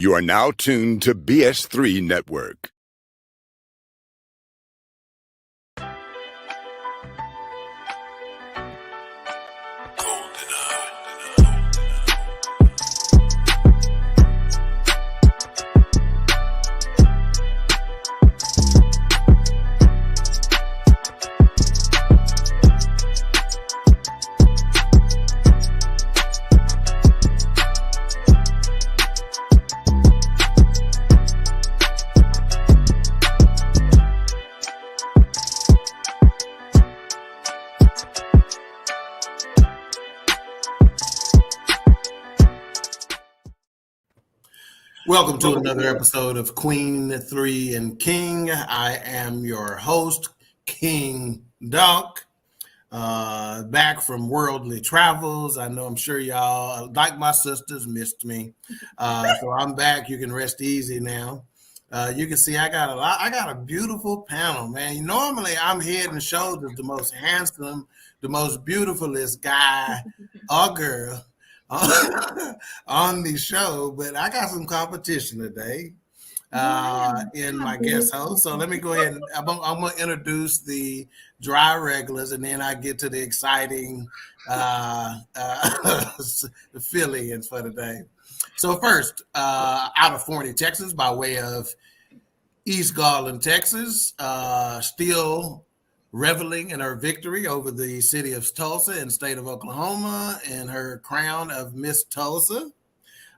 You are now tuned to BS3 Network. Welcome to another episode of Queen, 3, and King. I am your host, King Doc, back from worldly travels. I'm sure y'all, like my sisters, missed me. So I'm back. You can rest easy now. You can see I got a beautiful panel, man. Normally I'm head and shoulders the most handsome, the most beautifulest guy or girl on the show, but I got some competition today in my guest host. So let me go ahead and I'm going to introduce the dry regulars, and then I get to the exciting fill-ins for today. So first, out of Forney, Texas, by way of East Garland, Texas, still reveling in her victory over the city of Tulsa and state of Oklahoma and her crown of Miss Tulsa,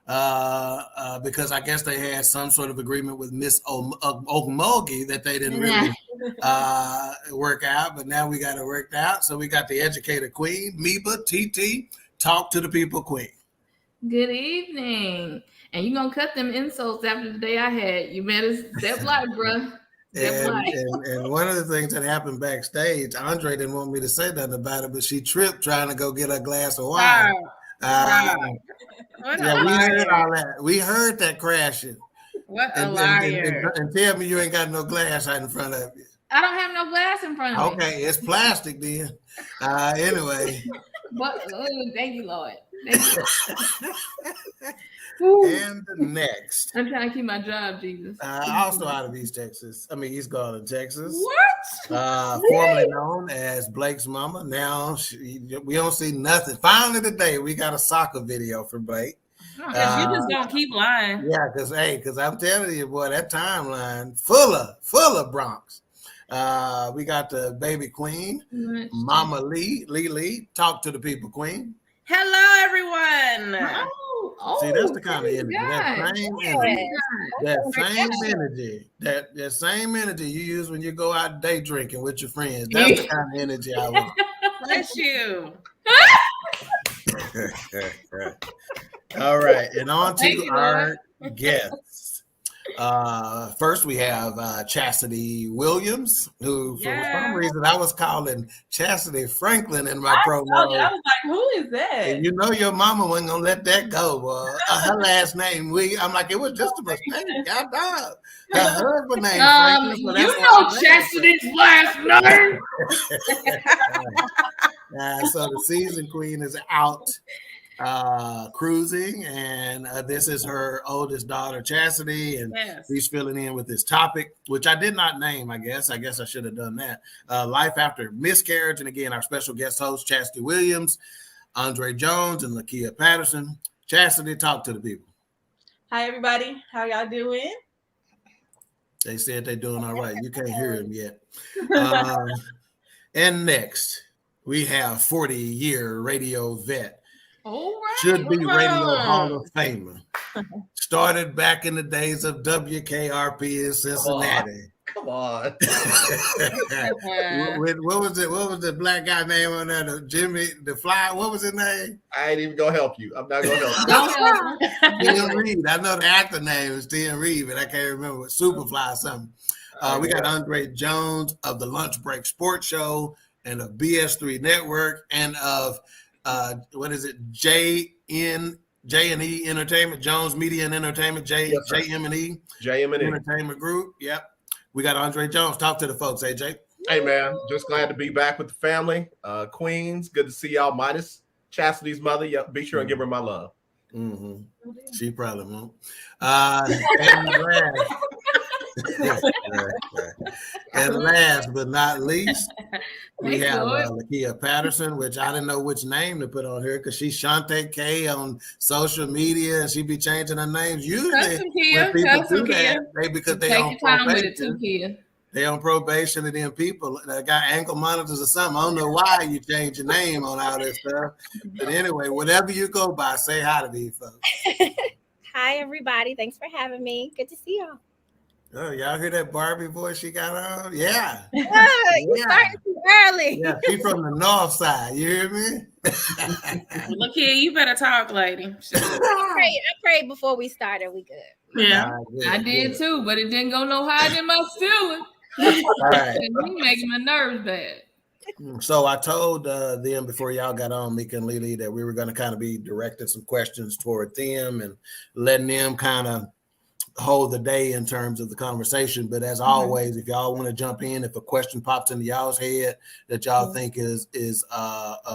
because I guess they had some sort of agreement with Miss Okmulgee that they didn't really work out, but now we got it worked out. So we got the educated queen, Meba TT, talk to the people queen. Good evening. And you're going to cut them insults after the day I had. You better step light, bro. And one of the things that happened backstage, André didn't want me to say nothing about it, but she tripped trying to go get a glass of wine. Wow. We heard all that. We heard that crashing. What a liar. And tell me you ain't got no glass right in front of you. I don't have no glass in front of me. Okay, it's plastic then. Anyway. But thank you, Lord. Thank you. And next, I'm trying to keep my job, Jesus. Also out of East Garland, Texas. What? Formerly known as Blake's mama. Now we don't see nothing. Finally today, we got a soccer video for Blake. You just don't keep lying. Yeah, because I'm telling you, boy, that timeline full of Bronx. We got the baby queen, Mama Lee. Talk to the people, queen. Hello, everyone. See, that's the kind of energy. That same energy you use when you go out day drinking with your friends. That's the kind of energy I want. Bless you. All right, and on to our guests. First, we have Chasity Williams, who for some reason I was calling Chasity Franklin in my promo. I was like, who is that? And you know your mama wasn't gonna let that go, boy. Her last name, I'm like, it was just a mistake. God dog. Her husband name Franklin. So you know Chastity's last name. So the season queen is out cruising, and this is her oldest daughter, Chasity, and he's filling in with this topic, which I did not name. I guess I should have done that. Life after miscarriage, and again, our special guest host, Chasity Williams, André Jones, and Lekia Patterson. Chasity, talk to the people. Hi, everybody. How y'all doing? They said they're doing all right. You can't hear them yet. And next, we have 40-year radio vet. All right. Should be Radio Hall of Famer. Started back in the days of WKRP in Cincinnati. Come on. What was the black guy name on there? Jimmy the Fly. What was his name? I ain't even gonna help you. I'm not gonna help you. Stan Reed. I know the actor name is Stan Reed, but I can't remember what Superfly or something. We got André Jones of the Lunch Break Sports Show and of BS3 Network and of J&E Entertainment, Jones Media and Entertainment, JM&E Entertainment Group. Yep. We got André Jones. Talk to the folks, AJ. Hey, man. Just glad to be back with the family. Queens, good to see y'all, minus Chastity's mother. Yeah, be sure and give her my love. Mm-hmm. She probably won't. And last but not least, we have Lekia Patterson, which I didn't know which name to put on here because she's Shante K on social media and she be changing her names. Usually when people do that, because they on probation. They on probation and then people that got ankle monitors or something. I don't know why you change your name on all this stuff. But anyway, whatever you go by, say hi to these folks. Hi, everybody. Thanks for having me. Good to see y'all. Oh, y'all hear that Barbie voice she got on? Yeah. You started too early. Yeah, she from the north side. You hear me? Look here, you better talk, lady. I prayed before we started. We good. Yeah, I did too, but it didn't go no higher than my ceiling. All right. You making my nerves bad. So I told them before y'all got on, Mika and Lily, that we were going to kind of be directing some questions toward them and letting them kind of hold the day in terms of the conversation. But as always, if y'all want to jump in, if a question pops into y'all's head that y'all think is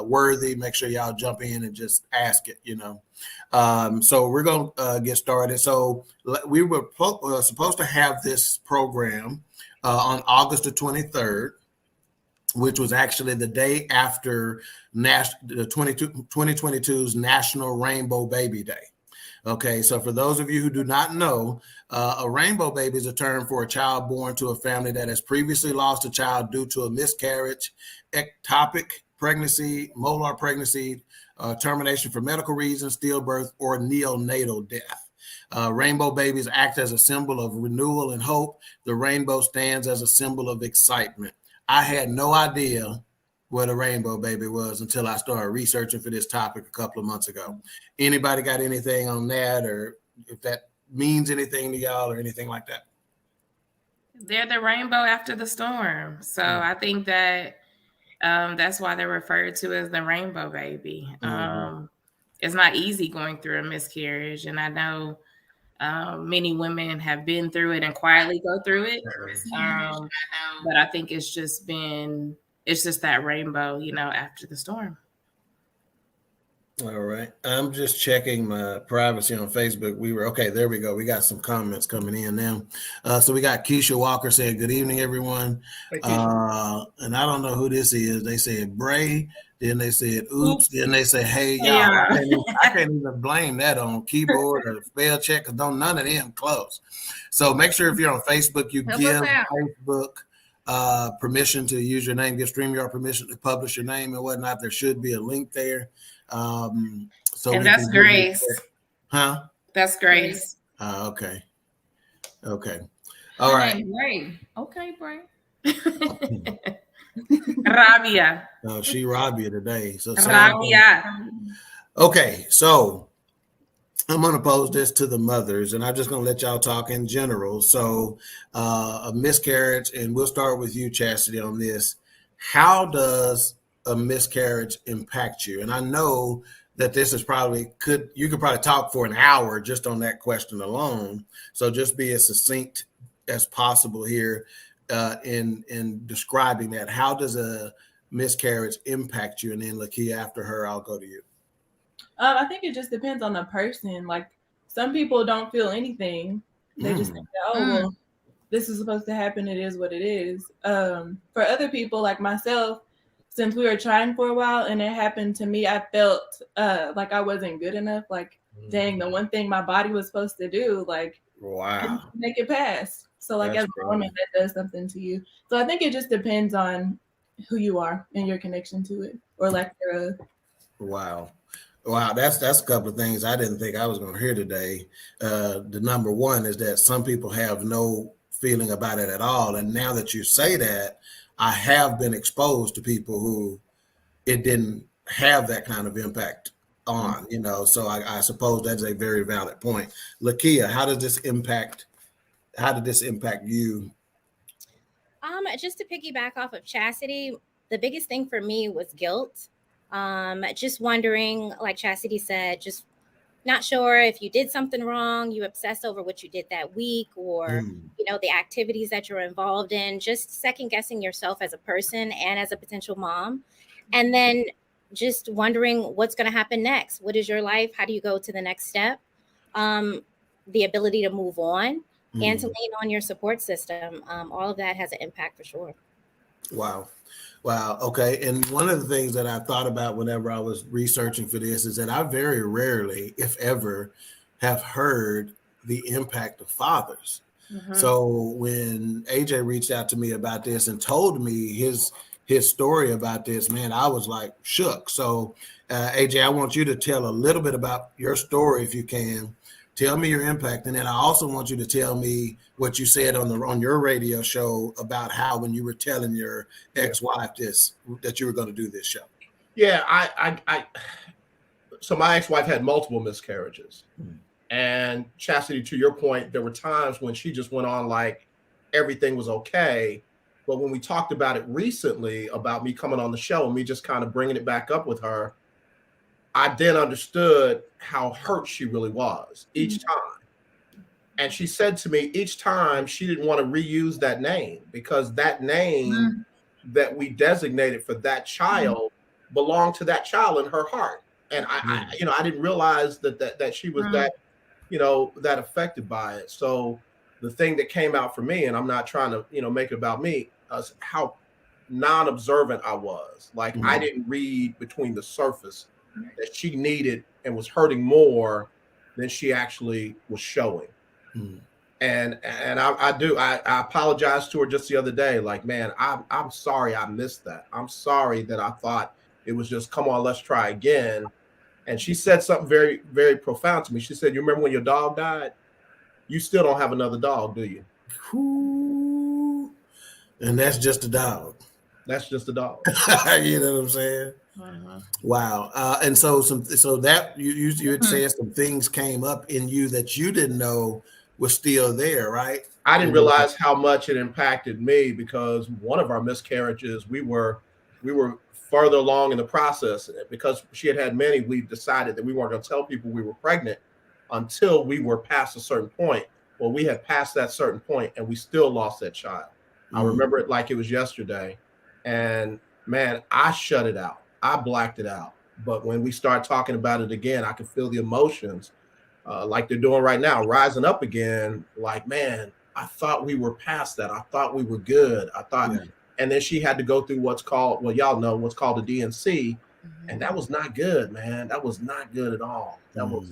worthy, make sure y'all jump in and just ask it, So we're going to get started. So we were supposed to have this program on August the 23rd, which was actually the day after the 2022's National Rainbow Baby Day. Okay, so for those of you who do not know, a rainbow baby is a term for a child born to a family that has previously lost a child due to a miscarriage, ectopic pregnancy, molar pregnancy, termination for medical reasons, stillbirth, or neonatal death. Rainbow babies act as a symbol of renewal and hope. The rainbow stands as a symbol of excitement. I had no idea what a rainbow baby was until I started researching for this topic a couple of months ago. Anybody got anything on that, or if that means anything to y'all or anything like that? They're the rainbow after the storm. So I think that that's why they're referred to as the rainbow baby. It's not easy going through a miscarriage. And I know many women have been through it and quietly go through it. But I think it's just that rainbow, after the storm. All right. I'm just checking my privacy on Facebook. There we go. We got some comments coming in now. So we got Keisha Walker saying, good evening, everyone. And I don't know who this is. They said Bray. Then they said, oops. Then they say, hey, y'all. Yeah. I can't even blame that on keyboard or spell check because none of them close. So make sure if you're on Facebook, you give Facebook permission to use your name, give StreamYard permission to publish your name and whatnot. There should be a link there. And that's Grace. Huh? That's Grace. Okay. All right. Bray. Okay, Bray. Rabia. Oh, she Rabia today. So Rabia. Okay, so I'm going to pose this to the mothers, and I'm just going to let y'all talk in general. So a miscarriage, and we'll start with you, Chasity, on this. How does a miscarriage impact you? And I know that this is you could probably talk for an hour just on that question alone. So just be as succinct as possible here in describing that. How does a miscarriage impact you? And then Lekia, after her, I'll go to you. I think it just depends on the person. Like some people don't feel anything. They just think that, well, this is supposed to happen. It is what it is. For other people like myself, since we were trying for a while and it happened to me, I felt like I wasn't good enough. Like, dang, the one thing my body was supposed to do, like, wow, make it pass. So like as a woman, that does something to you. So I think it just depends on who you are and your connection to it or lack thereof. Wow, that's a couple of things I didn't think I was going to hear today. The number one is that some people have no feeling about it at all. And now that you say that, I have been exposed to people who it didn't have that kind of impact on, so I suppose that's a very valid point. Lekia, how did this impact you? Just to piggyback off of Chasity, the biggest thing for me was guilt. Just wondering, like Chasity said, just not sure if you did something wrong, you obsess over what you did that week or, the activities that you're involved in, just second guessing yourself as a person and as a potential mom. And then just wondering what's going to happen next. What is your life? How do you go to the next step? The ability to move on and to lean on your support system. All of that has an impact for sure. Wow. Okay. And one of the things that I thought about whenever I was researching for this is that I very rarely, if ever, have heard the impact of fathers. So when AJ reached out to me about this and told me his story about this, man, I was like shook. So AJ, I want you to tell a little bit about your story if you can. Tell me your impact, and then I also want you to tell me what you said on your radio show about how when you were telling your ex-wife that you were going to do this show. Yeah, so my ex-wife had multiple miscarriages, and Chasity, to your point, there were times when she just went on like everything was okay, but when we talked about it recently about me coming on the show and me just kind of bringing it back up with her, I then understood how hurt she really was each time. And she said to me each time she didn't want to reuse that name because that name that we designated for that child belonged to that child in her heart. And I didn't realize that she was that, that affected by it. So the thing that came out for me, and I'm not trying to, make it about me, is how non-observant I was. Like I didn't read between the surface that she needed and was hurting more than she actually was showing. And I apologized to her just the other day. Like, man, I'm sorry I missed that. I'm sorry that I thought it was just, come on, let's try again. And she said something very, very profound to me. She said, you remember when your dog died? You still don't have another dog, do you? And that's just a dog. That's just a dog. You know what I'm saying? Wow. And so that you had said some things came up in you that you didn't know was still there, right? I didn't realize how much it impacted me because one of our miscarriages, we were further along in the process because she had many. We decided that we weren't going to tell people we were pregnant until we were past a certain point. Well, we had passed that certain point and we still lost that child. I remember it like it was yesterday. And man, I shut it out. I blacked it out. But when we start talking about it again, I could feel the emotions like they're doing right now, rising up again. Like, man, I thought we were past that. I thought we were good. I thought, and then she had to go through what's called, well, y'all know what's called a DNC. And that was not good, man. That was not good at all. That was.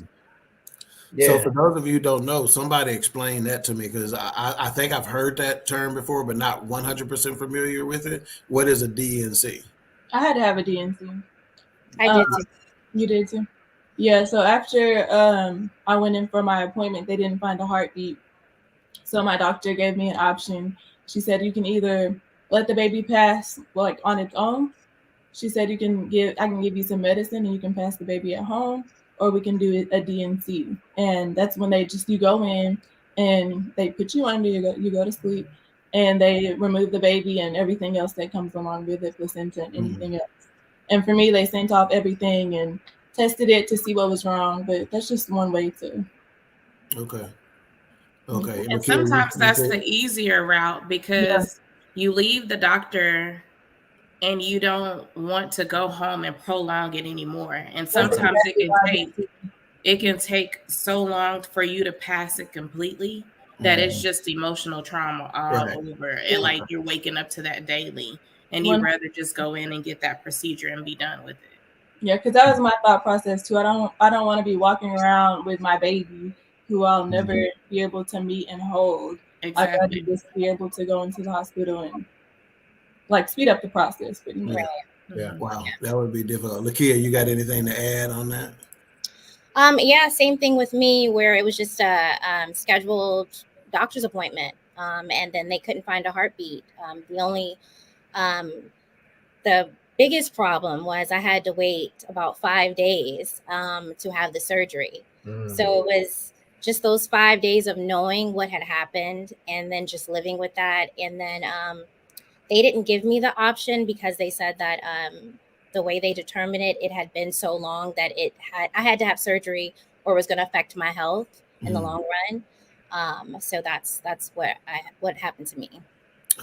Yeah. So for those of you who don't know, somebody explain that to me because I think I've heard that term before, but not 100% familiar with it. What is a DNC? I had to have a DNC. I did too. You did too? Yeah, so after I went in for my appointment, they didn't find a heartbeat. So my doctor gave me an option. She said you can either let the baby pass like on its own. She said I can give you some medicine and you can pass the baby at home, or we can do a DNC. And that's when you go in and they put you under, you go to sleep, and they remove the baby and everything else that comes along with it, placenta and anything else. And for me, they sent off everything and tested it to see what was wrong, but that's just one way to. Okay. And sometimes that's the easier route because you leave the doctor and you don't want to go home and prolong it anymore. And sometimes it can take so long for you to pass it completely that it's just emotional trauma all over. And like you're waking up to that daily and you'd rather just go in and get that procedure and be done with it. Yeah, because that was my thought process too. I don't want to be walking around with my baby who I'll never be able to meet and hold. Exactly. I'd rather just be able to go into the hospital and like speed up the process. But Wow, that would be difficult. Lekia, you got anything to add on that? Yeah, same thing with me where it was just a scheduled doctor's appointment, and then they couldn't find a heartbeat. The biggest problem was I had to wait about 5 days to have the surgery. So it was just those 5 days of knowing what had happened and then just living with that. And then they didn't give me the option because they said that the way they determined it had been so long that I had to have surgery or was going to affect my health in the long run. So that's what happened to me.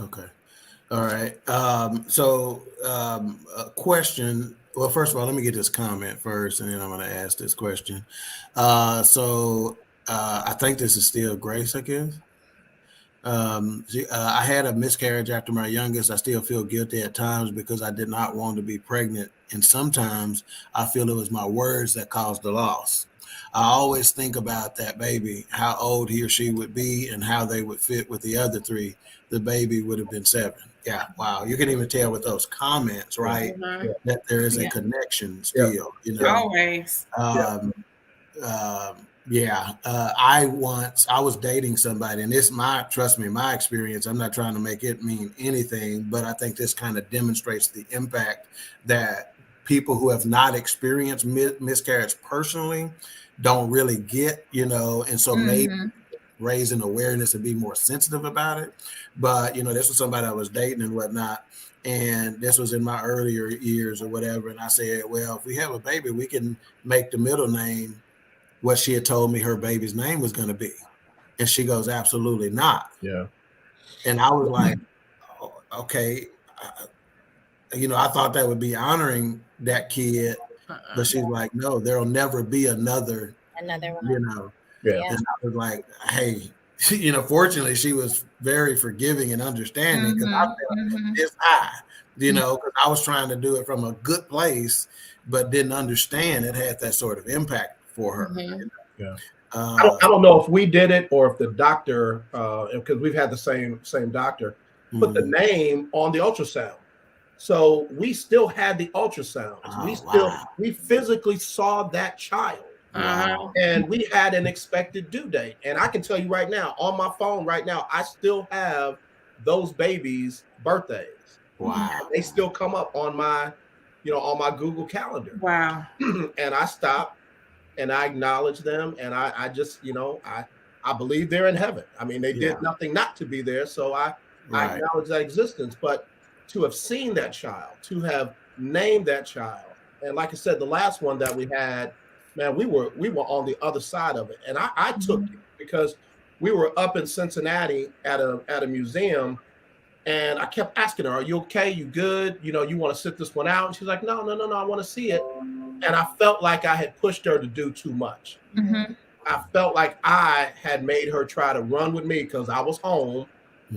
Okay. All right. A question. Well, first of all, let me get this comment first, and then I'm going to ask this question. I think this is still Grace, I guess. I had a miscarriage after my youngest. I still feel guilty at times because I did not want to be pregnant. And sometimes I feel it was my words that caused the loss. I always think about that baby, how old he or she would be and how they would fit with the other three. The baby would have been 7. Yeah. Wow. You can even tell with those comments, right? Mhm. That there is a Yeah. connection still, Always. I was dating somebody, and trust me, my experience, I'm not trying to make it mean anything, but I think this kind of demonstrates the impact that people who have not experienced miscarriage personally don't really get, and so maybe raising awareness and be more sensitive about it. But, this was somebody I was dating and whatnot. And this was in my earlier years or whatever. And I said, well, if we have a baby, we can make the middle name what she had told me her baby's name was going to be. And she goes, absolutely not. Yeah. And I was like, oh, okay. I thought that would be honoring that kid. But she's like, no, there'll never be another one. Yeah. And I was like, hey, fortunately, she was very forgiving and understanding because I felt this high, because I was trying to do it from a good place, but didn't understand it had that sort of impact for her. Yeah. I don't know if we did it or if the doctor, because we've had the same doctor, put the name on the ultrasound. So we still had the ultrasounds. We physically saw that child. Wow. And we had an expected due date. And I can tell you right now, on my phone right now, I still have those babies' birthdays. Wow. They still come up on my, on my Google Calendar. Wow. And I stop and I acknowledge them. And I just, I believe they're in heaven. I mean, they did nothing not to be there. So I acknowledge that existence. But to have seen that child, to have named that child, and like I said, the last one that we had, man, we were on the other side of it. And I took it because we were up in Cincinnati at a museum, and I kept asking her, are you okay? You good? You want to sit this one out? And she's like, no, I want to see it. And I felt like I had pushed her to do too much. I felt like I had made her try to run with me because I was home.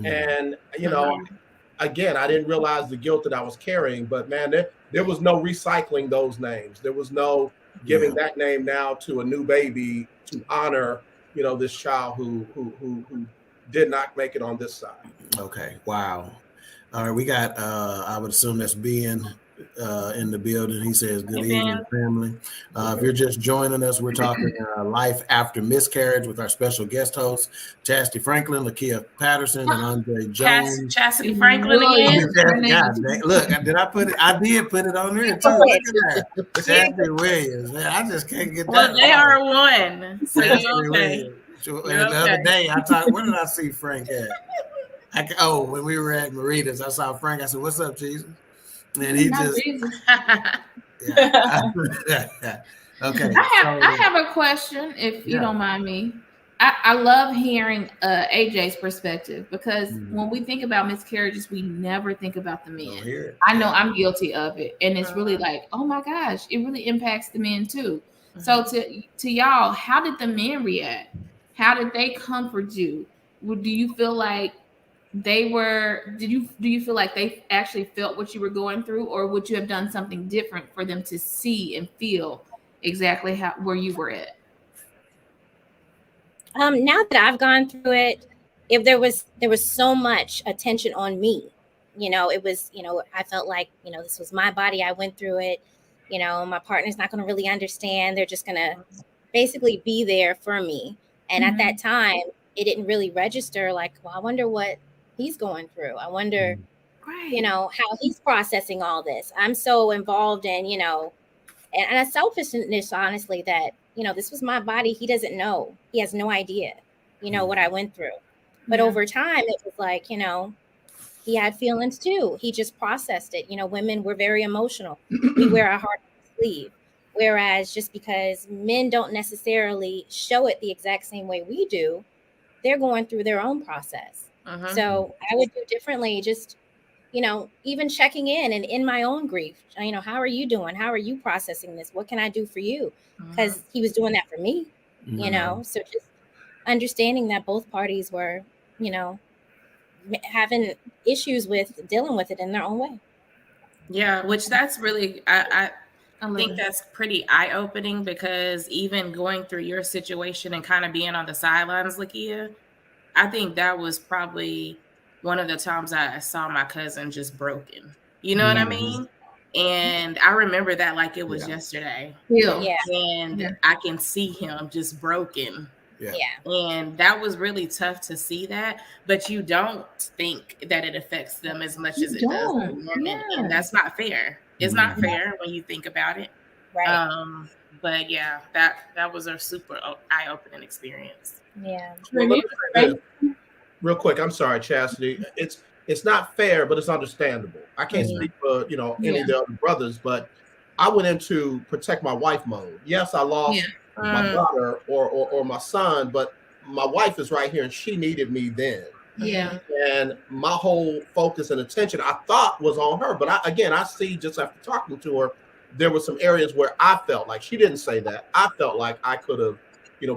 And, again, I didn't realize the guilt that I was carrying, but man, there was no recycling those names. There was no giving that name now to a new baby to honor, this child who did not make it on this side. Okay. Wow. All right. We got, I would assume that's Ben in the building. He says, good evening, family. If you're just joining us, we're talking life after miscarriage with our special guest hosts, Chasity Franklin, Lekia Patterson, and André Jones. Chasity Franklin again. Look, I did put it on there too. Look at that. Chasity Williams. Man, I just can't get that. Well, they are one. So okay. And the other day, where did I see Frank at? When we were at Marita's, I saw Frank. I said, what's up, Jesus? And he just okay. I have a question, if you don't mind me. I love hearing AJ's perspective because when we think about miscarriages, we never think about the men. I know I'm guilty of it, and it's really like, oh my gosh, it really impacts the men too. So to y'all, how did the men react? How did they comfort you? Do you feel like do you feel like they actually felt what you were going through, or would you have done something different for them to see and feel exactly where you were at? Now that I've gone through it, if there was so much attention on me, it was, I felt like, this was my body. I went through it. My partner's not going to really understand. They're just going to basically be there for me. And at that time, it didn't really register like, well, I wonder what he's going through. I wonder, how he's processing all this. I'm so involved in, and a selfishness, honestly, that, this was my body. He doesn't know. He has no idea, what I went through. But over time, it was like, he had feelings too. He just processed it. Women were very emotional. We wear our heart on our sleeve. Whereas just because men don't necessarily show it the exact same way we do, they're going through their own process. So I would do differently. Just even checking in and in my own grief, how are you doing? How are you processing this? What can I do for you? Because he was doing that for me, so just understanding that both parties were, having issues with dealing with it in their own way. Yeah, which that's really, I think that's pretty eye-opening, because even going through your situation and kind of being on the sidelines, Lekia, I think that was probably one of the times I saw my cousin just broken. You know what I mean? And I remember that like it was yesterday. Yeah. And I can see him just broken. Yeah. And that was really tough to see that, but you don't think that it affects them as much as it does the women. And that's not fair. It's not fair when you think about it. Right. But yeah, that was a super eye-opening experience. Yeah. Real quick, I'm sorry, Chasity. It's not fair, but it's understandable. I can't speak for any of the other brothers, but I went into protect my wife mode. Yes, I lost my daughter or my son, but my wife is right here and she needed me then. Yeah. And my whole focus and attention I thought was on her. But I see just after talking to her, there were some areas where I felt like, she didn't say that, I felt like I could have,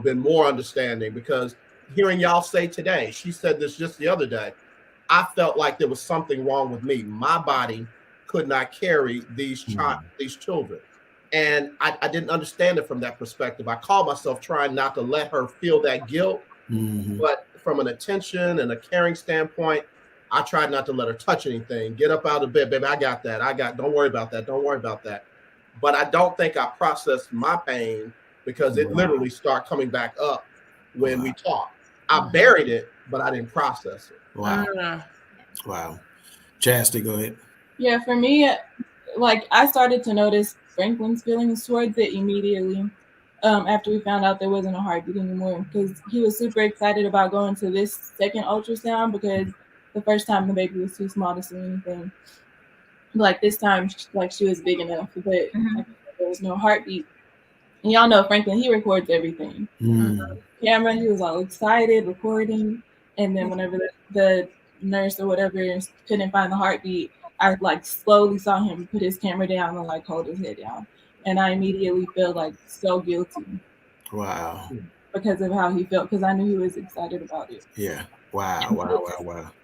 been more understanding, because hearing y'all say today, she said this just the other day, I felt like there was something wrong with me. My body could not carry these children. And I didn't understand it from that perspective. I called myself trying not to let her feel that guilt. But from an attention and a caring standpoint, I tried not to let her touch anything. Get up out of bed, baby. I got that. Don't worry about that. Don't worry about that. But I don't think I processed my pain, because it literally started coming back up when we talked. I buried it, but I didn't process it. Wow. Chastity, go ahead. Yeah, for me, like I started to notice Franklin's feelings towards it immediately after we found out there wasn't a heartbeat anymore, because he was super excited about going to this second ultrasound, because the first time the baby was too small to see anything. Like this time, like she was big enough, but like, there was no heartbeat. And y'all know Franklin, he records everything. Camera, he was all excited, recording. And then whenever the nurse or whatever couldn't find the heartbeat, I like slowly saw him put his camera down and like hold his head down. And I immediately felt like so guilty. Wow. Because of how he felt, because I knew he was excited about it. Yeah. Wow.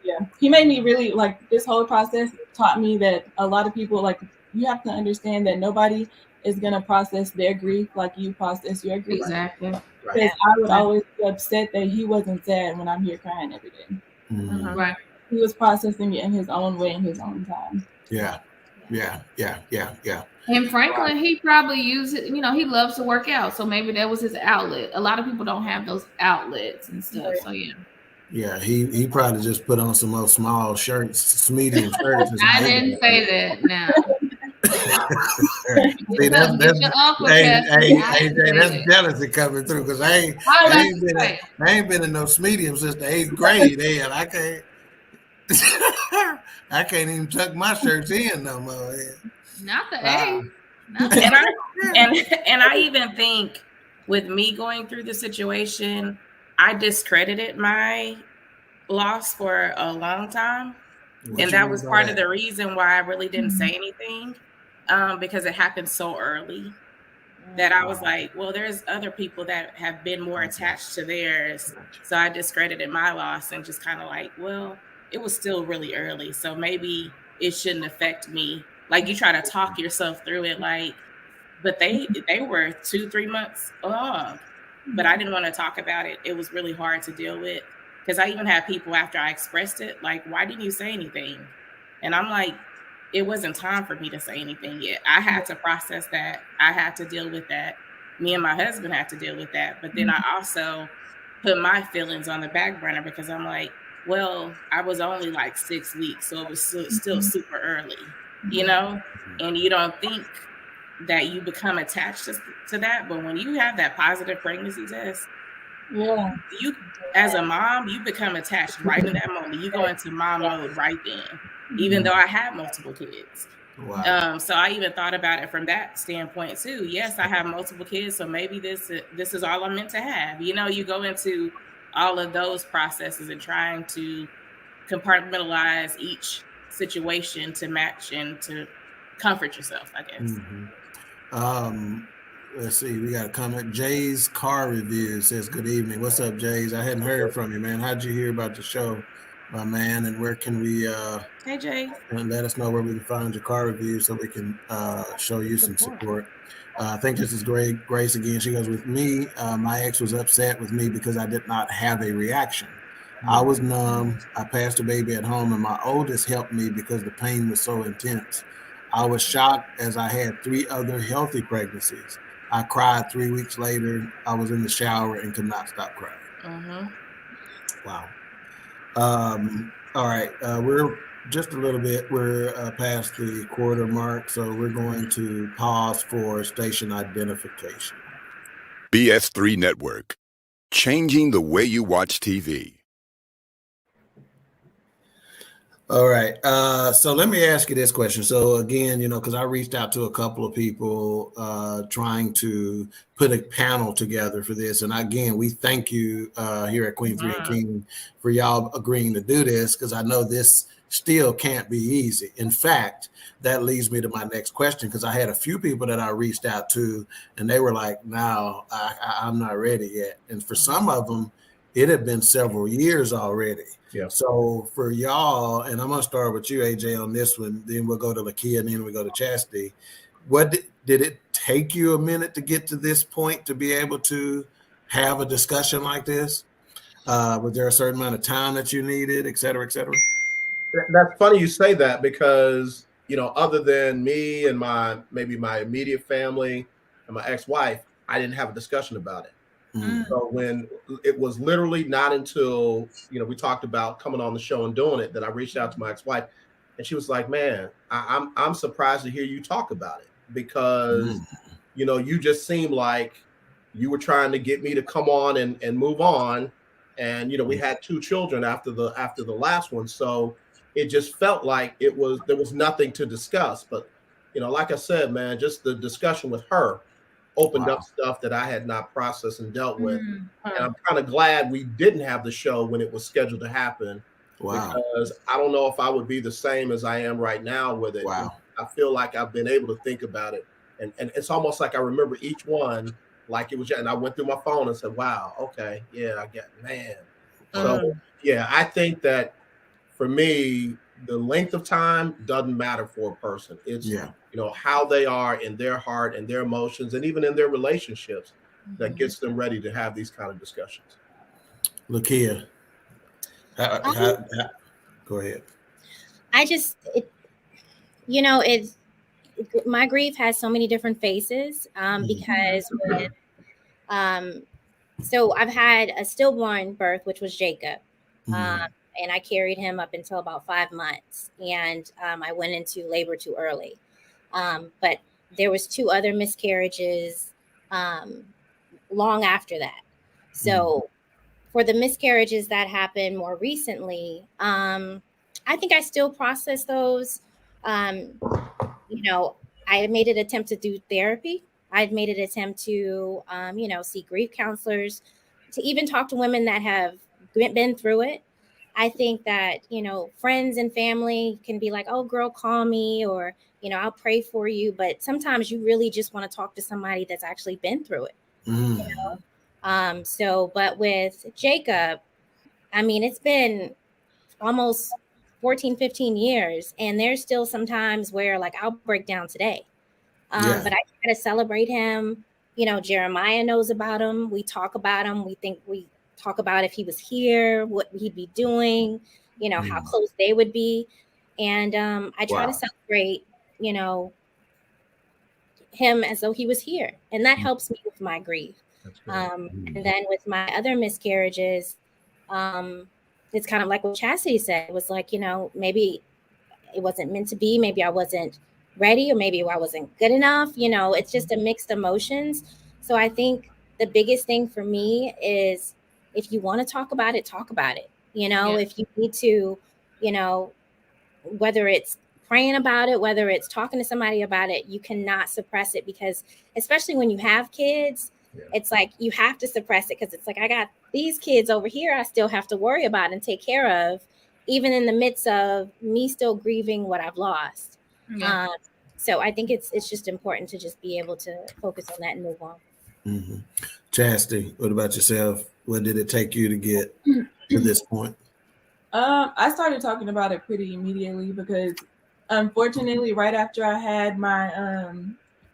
Yeah. He made me really, like, this whole process taught me that a lot of people, like, you have to understand that nobody is going to process their grief like you process your grief. Exactly. Because I would always be upset that he wasn't sad when I'm here crying every day. Right. He was processing it in his own way, in his own time. Yeah. And Franklin, he probably uses, he loves to work out. So maybe that was his outlet. A lot of people don't have those outlets and stuff. So yeah. Yeah, he probably just put on some more small shirts, medium shirts. I didn't say that. No. See, that's jealousy coming through, because I ain't been in no medium since the 8th grade. Hell, I can't even tuck my shirts in no more. Not the 8th. And I even think with me going through the situation, I discredited my loss for a long time. And that was part of the reason why I really didn't say anything, because it happened so early that I was like, well, there's other people that have been more attached to theirs. So I discredited my loss and just kind of like, well, it was still really early, so maybe it shouldn't affect me. Like, you try to talk yourself through it, like, but they were 2-3 months along. But I didn't want to talk about it. It was really hard to deal with, because I even had people after I expressed it, like, why didn't you say anything? And I'm like, it wasn't time for me to say anything yet. I had to process that. I had to deal with that. Me and my husband had to deal with that. But then I also put my feelings on the back burner, because I'm like, well, I was only like 6 weeks, so it was still super early, and you don't think that you become attached to that. But when you have that positive pregnancy test, you, as a mom, you become attached right in that moment. You go into mom mode right then, even though I have multiple kids. Wow. So I even thought about it from that standpoint too. Yes, I have multiple kids, so maybe this is all I'm meant to have. You go into all of those processes and trying to compartmentalize each situation to match and to comfort yourself, I guess. Let's see, we got a comment. Jay's car review says, good evening. What's up, Jay's? I hadn't heard from you, man. How'd you hear about the show, my man? And where can we hey Jay, and let us know where we can find your car review so we can show you some support. I think this is great. Grace again. She goes, with me, my ex was upset with me because I did not have a reaction. I was numb. I passed the baby at home, and my oldest helped me because the pain was so intense. I was shocked as I had 3 other healthy pregnancies. I cried 3 weeks later. I was in the shower and could not stop crying. Wow. All right. We're just a little bit. We're past the quarter mark, so we're going to pause for station identification. BS3 Network. Changing the way you watch TV. All right. So let me ask you this question. So again, because I reached out to a couple of people trying to put a panel together for this. And again, we thank you here at Queen 3 and King for y'all agreeing to do this, because I know this still can't be easy. In fact, that leads me to my next question, because I had a few people that I reached out to and they were like, no, I'm not ready yet. And for some of them, it had been several years already. Yeah. So for y'all, and I'm going to start with you, AJ, on this one, then we'll go to Lekia, and then we go to Chasity. What did it take you a minute to get to this point to be able to have a discussion like this? Was there a certain amount of time that you needed, et cetera, et cetera? That's funny you say that, because, other than me and my immediate family and my ex-wife, I didn't have a discussion about it. So when it was literally not until, we talked about coming on the show and doing it, that I reached out to my ex-wife, and she was like, man, I'm surprised to hear you talk about it, because, you just seemed like you were trying to get me to come on and move on. And, we had 2 children after the last one. So it just felt like there was nothing to discuss. But, like I said, man, just the discussion with her opened up stuff that I had not processed and dealt with. And I'm kind of glad we didn't have the show when it was scheduled to happen. Because I don't know if I would be the same as I am right now with it. I feel like I've been able to think about it. And it's almost like I remember each one like it was, and I went through my phone and said, wow, okay, yeah, I get, man. So, yeah, I think that for me, the length of time doesn't matter for a person. It's, how they are in their heart and their emotions, and even in their relationships, that gets them ready to have these kind of discussions. Lekia, go ahead. My grief has so many different faces because so I've had a stillborn birth, which was Jacob. And I carried him up until about 5 months, and I went into labor too early. But there was 2 other miscarriages long after that. So for the miscarriages that happened more recently, I think I still process those. I made an attempt to do therapy. I've made an attempt to, see grief counselors, to even talk to women that have been through it. I think that, friends and family can be like, oh, girl, call me, or, I'll pray for you. But sometimes you really just want to talk to somebody that's actually been through it. But with Jacob, it's been almost 14, 15 years. And there's still some times where I'll break down today. But I try to celebrate him. Jeremiah knows about him. We talk about him. We talk about if he was here, what he'd be doing, how close they would be. And I try to celebrate, him as though he was here. And that helps me with my grief. And then with my other miscarriages, it's kind of like what Chasity said. It was like, maybe it wasn't meant to be. Maybe I wasn't ready, or maybe I wasn't good enough. It's just a mixed emotions. So I think the biggest thing for me is, if you want to talk about it, talk about it. If you need to, whether it's praying about it, whether it's talking to somebody about it, you cannot suppress it, because especially when you have kids, it's like you have to suppress it, because it's like, I got these kids over here I still have to worry about and take care of. even in the midst of me still grieving what I've lost. Yeah. So I think it's just important to just be able to focus on that and move on. Mm-hmm. Chastity, what about yourself? What did it take you to get to this point? I started talking about it pretty immediately because, unfortunately, right after I had my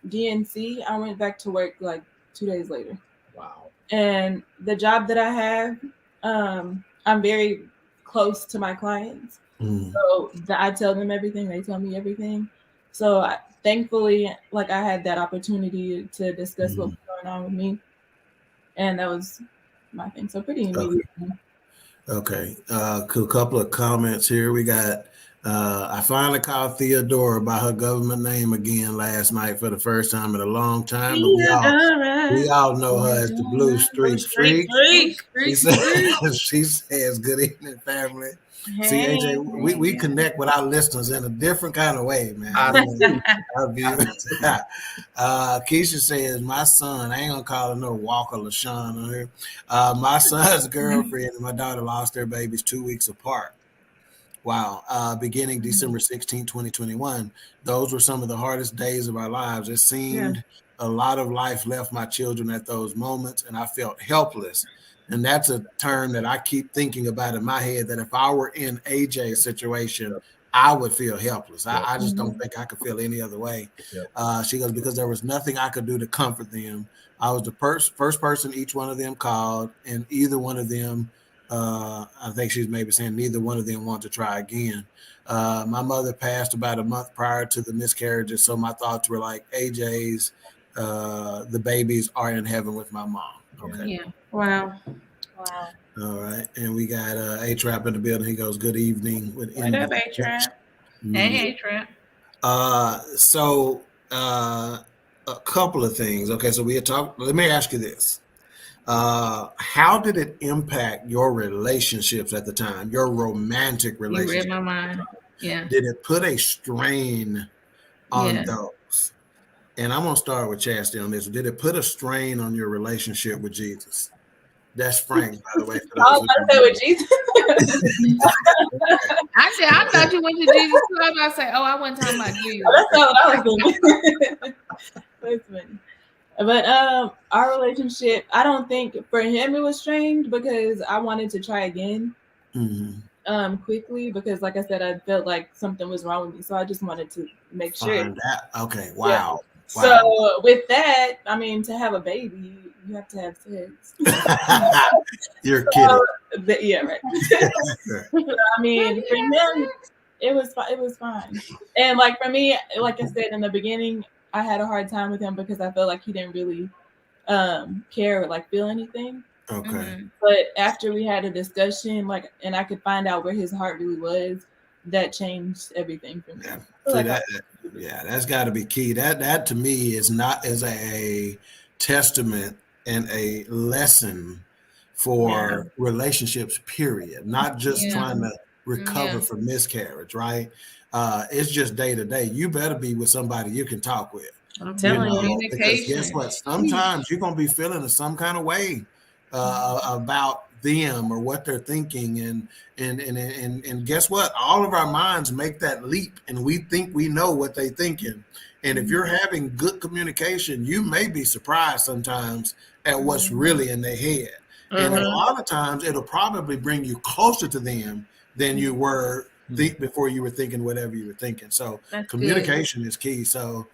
DNC, I went back to work like 2 days later. Wow. And the job that I have, I'm very close to my clients. So I tell them everything, they tell me everything. So thankfully, like I had that opportunity to discuss what was going on with me. And that was my thing. So pretty immediately. Okay. A couple of comments here. We got, I finally called Theodora by her government name again last night for the first time in a long time. But we all know her as the Blue Street Freak. She says, good evening, family. Hey, see, AJ, we connect with our listeners in a different kind of way, man. Keisha says, my son, I ain't gonna call her no Walker LaShawn on here. My son's girlfriend and my daughter lost their babies 2 weeks apart. Wow. Beginning December 16, 2021. Those were some of the hardest days of our lives. It seemed a lot of life left my children at those moments, and I felt helpless. And that's a term that I keep thinking about in my head, that if I were in AJ's situation, I would feel helpless. I just don't think I could feel any other way. She goes, because there was nothing I could do to comfort them. I was the first person each one of them called, and either one of them, I think she's maybe saying neither one of them want to try again. My mother passed about a month prior to the miscarriages, so my thoughts were like, AJ's, the babies are in heaven with my mom. Okay. Yeah. Wow. All right. And we got A-Trap in the building. He goes, good evening. What up, A-Trap? Hey, A-Trap. So a couple of things. Okay, so we had talked. Let me ask you this. How did it impact your relationships at the time, your romantic relationship? You read my mind. Yeah. Did it put a strain on those? And I'm going to start with Chastity on this. Did it put a strain on your relationship with Jesus? That's Frank, by the way. I was about to say with Jesus. Actually, I thought you went to Jesus too. I was about to say, I wasn't talking about you. That's not what I was thinking. That's funny. But our relationship, I don't think for him it was strained because I wanted to try again quickly because, like I said, I felt like something was wrong with me, so I just wanted to make sure. Okay, wow. Yeah. So with that, I mean, to have a baby, you have to have sex. You're kidding. Yeah, right. I mean, for him, it was fine. And like for me, like I said in the beginning, I had a hard time with him because I felt like he didn't really care or like feel anything. Okay. But after we had a discussion, like, and I could find out where his heart really was, that changed everything for me. Yeah. That's got to be key. That to me is a testament and a lesson for relationships, period. Not just trying to recover from miscarriage, right? It's just day to day. You better be with somebody you can talk with. I'm telling you, because guess what? Sometimes you're gonna be feeling some kind of way about them or what they're thinking, and guess what? All of our minds make that leap, and we think we know what they're thinking. And if you're having good communication, you may be surprised sometimes at what's really in their head. And a lot of times, it'll probably bring you closer to them than you were before you were thinking whatever you were thinking. So communication is key. So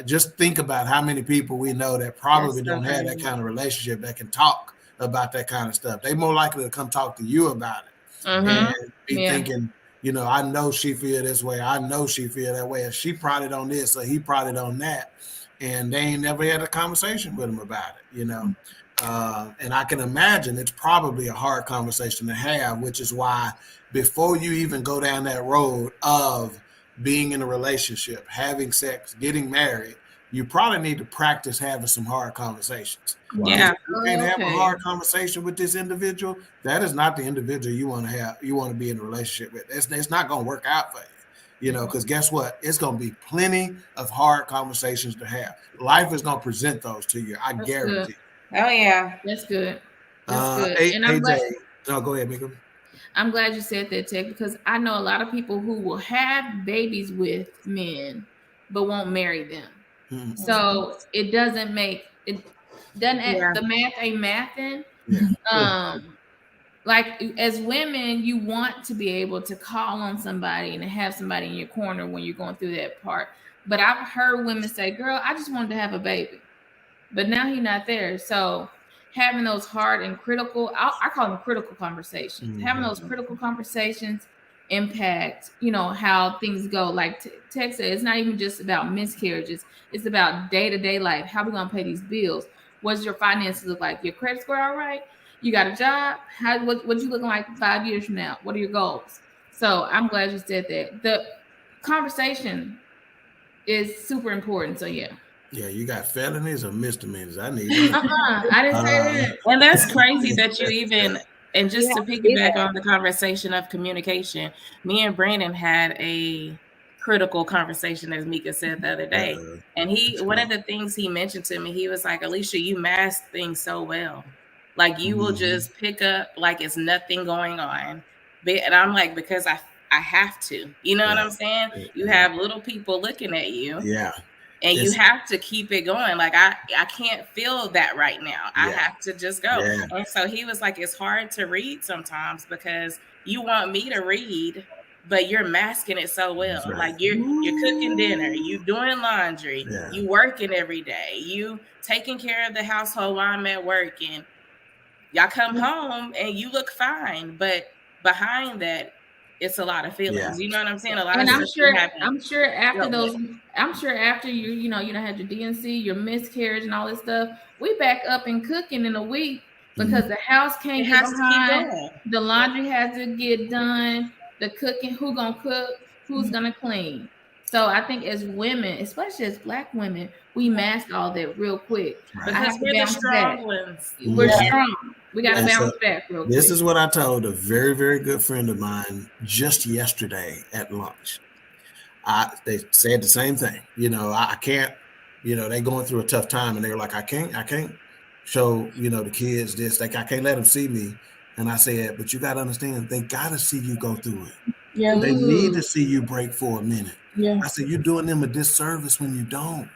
just think about how many people we know that probably don't have that kind of relationship that can talk about that kind of stuff. They're more likely to come talk to you about it and be thinking, I know she feel this way. I know she feel that way. And she probably don't this or he probably don't that. And they ain't never had a conversation with him about it, And I can imagine it's probably a hard conversation to have, which is why before you even go down that road of being in a relationship, having sex, getting married, you probably need to practice having some hard conversations. Yeah. If you can't have a hard conversation with this individual, that is not the individual you want to have, you want to be in a relationship with. It's not going to work out for you, because guess what? It's going to be plenty of hard conversations to have. Life is going to present those to you. I guarantee. Oh, yeah. That's good. That's good. And AJ, no, go ahead, Mika. I'm glad you said that, Tech, because I know a lot of people who will have babies with men, but won't marry them. Mm-hmm. So it doesn't make it. The math ain't mathing. Yeah. Like as women, you want to be able to call on somebody and have somebody in your corner when you're going through that part. But I've heard women say, "Girl, I just wanted to have a baby," but now he's not there. So having those hard and critical, I call them critical conversations. Mm-hmm. Having those critical conversations impact, how things go. Like Tech said, it's not even just about miscarriages. It's about day-to-day life. How are we going to pay these bills? What's your finances look like? Your credit score all right? You got a job? What you looking like 5 years from now? What are your goals? So I'm glad you said that. The conversation is super important. So yeah. Yeah, you got felonies or misdemeanors. I need them. I didn't say that. And that's crazy that you even, and just to piggyback on the conversation of communication, me and Brandon had a critical conversation, as Mika said the other day. And one of the things he mentioned to me, he was like, Alicia, you mask things so well. Like you will just pick up like it's nothing going on. And I'm like, because I have to, you know what I'm saying? You have little people looking at you. Yeah. And you have to keep it going. Like I can't feel that right now. I have to just go. Yeah. And so he was like, it's hard to read sometimes because you want me to read, but you're masking it so well. Right. Like you're cooking dinner, you doing laundry, you working every day, you taking care of the household while I'm at work, and y'all come home and you look fine, but behind that, it's a lot of feelings. Yeah. You know what I'm saying? A lot and of I'm sure after you don't have your DNC, your miscarriage and all this stuff, we back up and cooking in a week because the house can't get behind, the laundry has to get done, the cooking, who gonna cook, who's gonna clean. So I think as women, especially as Black women, we mask all that real quick. Right. Because we're the strong ones. We're strong. We got to bounce back real quick. This is what I told a very, very good friend of mine just yesterday at lunch. They said the same thing. I can't, they going through a tough time, and they were like, I can't show, the kids this. Like, I can't let them see me. And I said, but you got to understand, they got to see you go through it. Yeah. They need to see you break for a minute. Yeah. I said, you're doing them a disservice when you don't.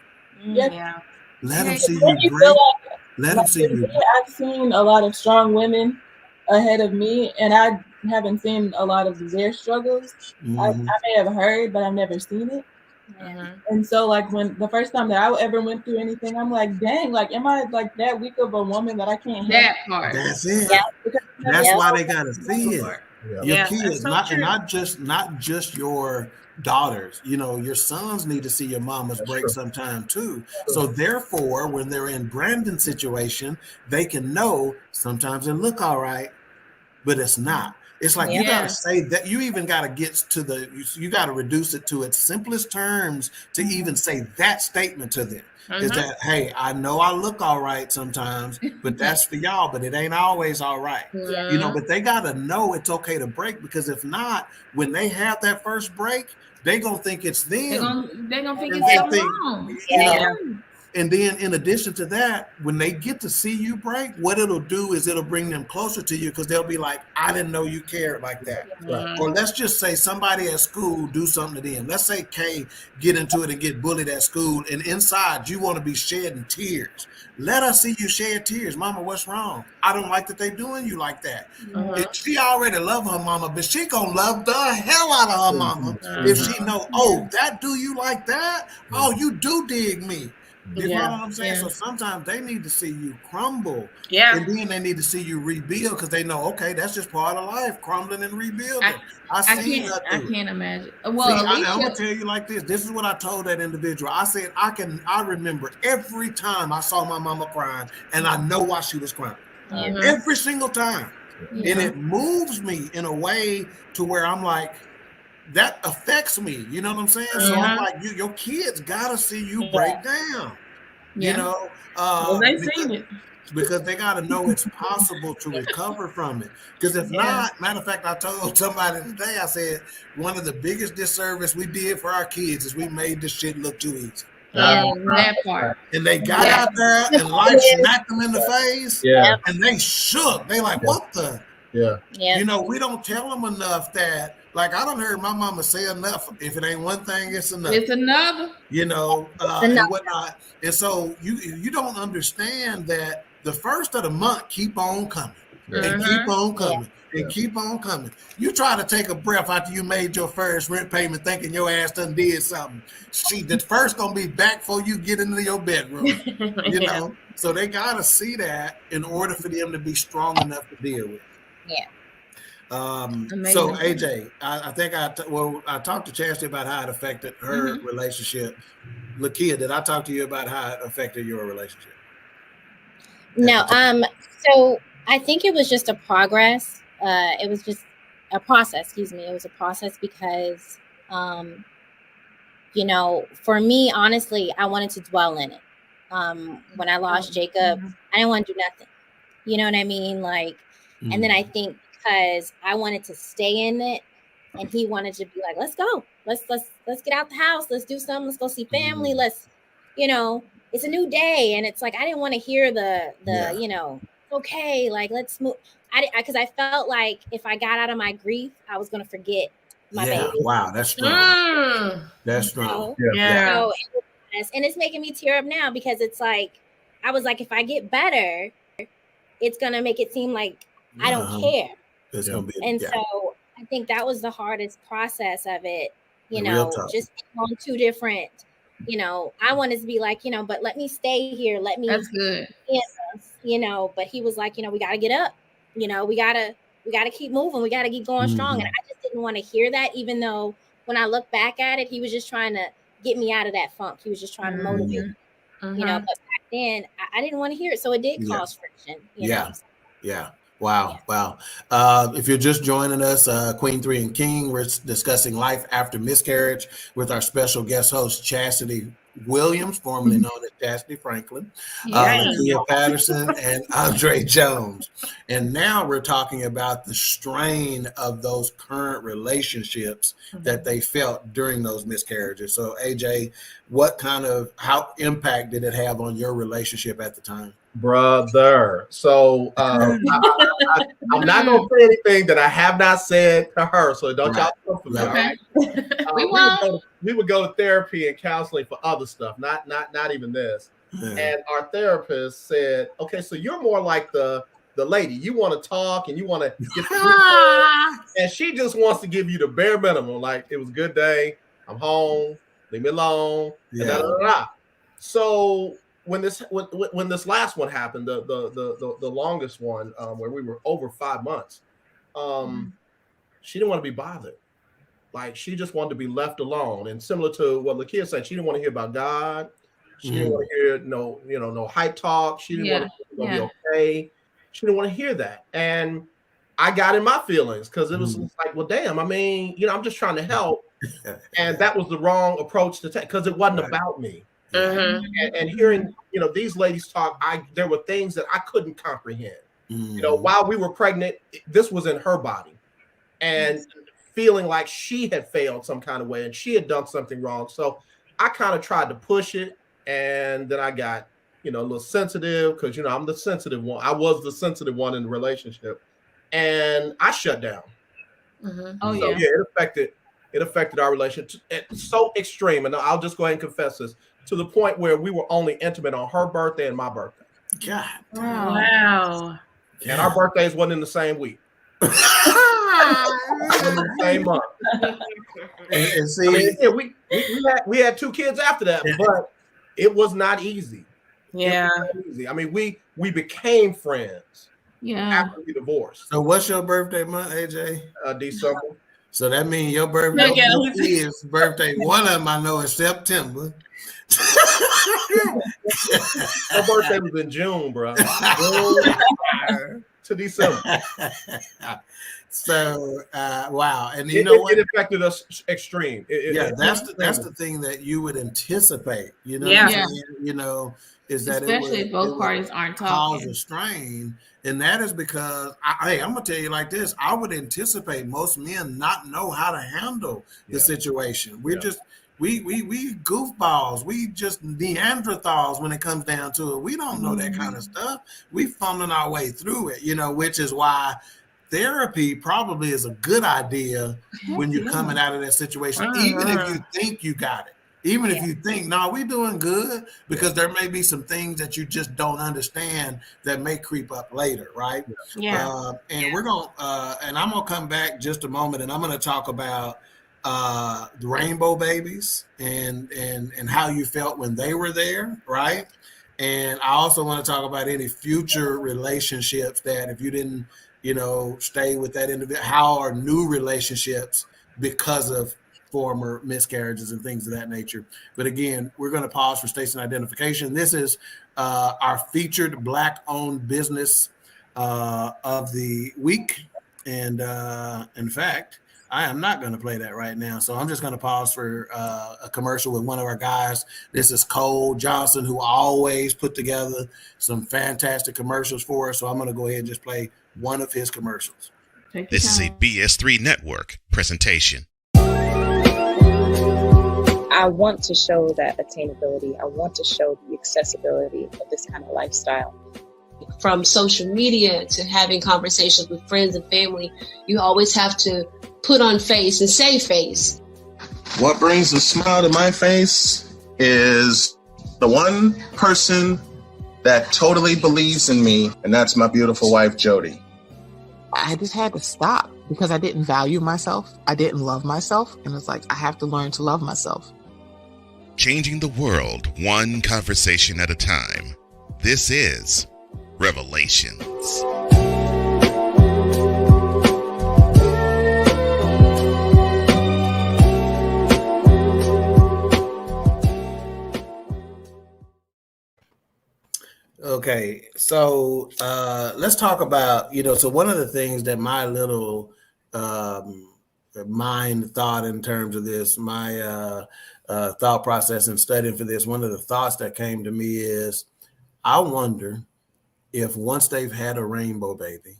Yeah. Let them see you break. Let them see you. I've seen a lot of strong women ahead of me, and I haven't seen a lot of their struggles. Mm-hmm. I may have heard, but I've never seen it. Mm-hmm. And so, like, when the first time that I ever went through anything, I'm like, dang, like, am I like that weak of a woman that I can't that part? That's it. Yeah. That's why they gotta see it. Your kids, not just your daughters. Your sons need to see your mama's break sometime too. So therefore, when they're in Brandon's situation, they can know sometimes it look all right, but it's not. It's like you got to say that. You even got to get to you got to reduce it to its simplest terms to even say that statement to them. Is that, hey, I know I look all right sometimes, but that's for y'all, but it ain't always all right. But they got to know it's okay to break, because if not, when they have that first break, they going to think it's them. They're going to think it's something wrong. And then in addition to that, when they get to see you break, what it'll do is it'll bring them closer to you, because they'll be like, I didn't know you cared like that. Right. Or let's just say somebody at school do something to them. Let's say Kay get into it and get bullied at school, and inside you want to be shedding tears. Let us see you shed tears. Mama, what's wrong? I don't like that they doing you like that. She already love her mama, but she gonna love the hell out of her mama if she know, that do you like that? Oh, you do dig me. You know what I'm saying? So sometimes they need to see you crumble. Yeah. And then they need to see you rebuild, because they know, okay, that's just part of life, crumbling and rebuilding. I can't imagine. Well, I'm gonna tell you like this. This is what I told that individual. I said, I remember every time I saw my mama crying, and I know why she was crying. Every single time. And it moves me in a way to where I'm like, that affects me. You know what I'm saying? So I'm like, your kids gotta see you break down. They seen it. Because they gotta know it's possible to recover from it. Because if not, matter of fact, I told somebody today, I said, one of the biggest disservice we did for our kids is we made this shit look too easy. That part. And they got out there and life smacked them in the face. Yeah. And they shook. They like, what the? Yeah. You know, we don't tell them enough that, like, I don't heard my mama say enough. If it ain't one thing, it's another. It's another. You know, and whatnot. And so you don't understand that the first of the month keep on coming. And keep on coming. And keep on coming. You try to take a breath after you made your first rent payment thinking your ass done did something. See, the first gonna be back before you get into your bedroom. You know? So they gotta see that in order for them to be strong enough to deal with it. Yeah. So AJ, I think I talked to Chasity about how it affected her relationship. Lekia, did I talk to you about how it affected your relationship? No. So I think it was just a progress. It was just a process. Excuse me. It was a process because, you know, for me, honestly, I wanted to dwell in it. When I lost Jacob, I didn't want to do nothing. You know what I mean? Like, and then I think because I wanted to stay in it, and he wanted to be like, let's go, let's get out the house, let's do something, let's go see family, let's, you know, it's a new day. And it's like I didn't want to hear the you know, okay, like let's move. Because I felt like if I got out of my grief, I was going to forget my baby. Wow, that's strong. That's strong. So, and it's making me tear up now because it's like I was like, if I get better, it's going to make it seem like I don't care. It's gonna be, so I think that was the hardest process of it, you know, just on two different, you know, I wanted to be like, you know, but let me stay here. Let me, that's good. You know, but he was like, you know, we got to get up, you know, we got to keep moving. We got to keep going strong. And I just didn't want to hear that, even though when I look back at it, he was just trying to get me out of that funk. He was just trying to motivate me, you know, but back then I didn't want to hear it. So it did cause friction. You know? Wow. If you're just joining us, Queen 3 and King, we're discussing life after miscarriage with our special guest host, Chasity Williams, formerly known as Chasity Franklin, Lekia Patterson, and André Jones. And now we're talking about the strain of those current relationships that they felt during those miscarriages. So AJ, how impact did it have on your relationship at the time? Brother. So I'm not gonna say anything that I have not said to her. So don't y'all come for me. Okay. We would go to therapy and counseling for other stuff, not even this. And our therapist said, okay, so you're more like the lady. You want to talk and you want to get and she just wants to give you the bare minimum. Like, it was a good day. I'm home. Leave me alone. So when this last one happened, the longest one, where we were over 5 months, she didn't want to be bothered. Like, she just wanted to be left alone. And similar to what Lekia said, she didn't want to hear about God. She didn't want to hear no hype talk. She didn't want to be okay. She didn't want to hear that. And I got in my feelings because it was like, well, damn, I mean, you know, I'm just trying to help. And that was the wrong approach to take because it wasn't about me. And hearing, you know, these ladies talk, there were things that I couldn't comprehend. You know, while we were pregnant, this was in her body, and feeling like she had failed some kind of way and she had done something wrong. So I kind of tried to push it, and then I got, you know, a little sensitive because, you know, I'm the sensitive one. I was the sensitive one in the relationship, and I shut down. It affected our relationship. It's so extreme, and I'll just go ahead and confess this, to the point where we were only intimate on her birthday and my birthday. God. Wow. And our birthdays wasn't in the same week. In the same month. And see, I mean, we had 2 kids after that, but it was not easy. Yeah. Easy. I mean, we became friends after we divorced. So what's your birthday month, AJ? December. So that means your birthday, is birthday. One of them I know is September. Her birthday was in June, bro. June to December. So wow, and you know what? It affected us extreme. That's the thing that you would anticipate. You know, you know, is that especially if both parties aren't talking, cause a strain, and that is because I'm gonna tell you like this: I would anticipate most men not know how to handle the situation. We're just we goofballs. We just Neanderthals when it comes down to it. We don't know that kind of stuff. We fumbling our way through it, you know, which is why therapy probably is a good idea when you're coming out of that situation, even if you think you got it. Even if you think, no, we're doing good, because there may be some things that you just don't understand that may creep up later, right? Yeah. And we're going to, and I'm going to come back just a moment, and I'm going to talk about the rainbow babies and how you felt when they were there, right? And I also want to talk about any future relationships that if you didn't, stay with that individual, how are new relationships because of former miscarriages and things of that nature. But again, we're going to pause for station identification. This is our featured Black-owned business of the week. And in fact, I am not going to play that right now. So I'm just going to pause for a commercial with one of our guys. This is Cole Johnson, who always put together some fantastic commercials for us. So I'm going to go ahead and just play one of his commercials. This is a BS3 Network presentation. I want to show that attainability. I want to show the accessibility of this kind of lifestyle. From social media to having conversations with friends and family, you always have to put on face and say face. What brings a smile to my face is the one person that totally believes in me, and that's my beautiful wife, Jody. I just had to stop because I didn't value myself. I didn't love myself. And it's like, I have to learn to love myself. Changing the world one conversation at a time. This is Revelations. Okay, so let's talk about, so one of the things that my little mind thought in terms of this, my thought process in studying for this, one of the thoughts that came to me is, I wonder if once they've had a rainbow baby,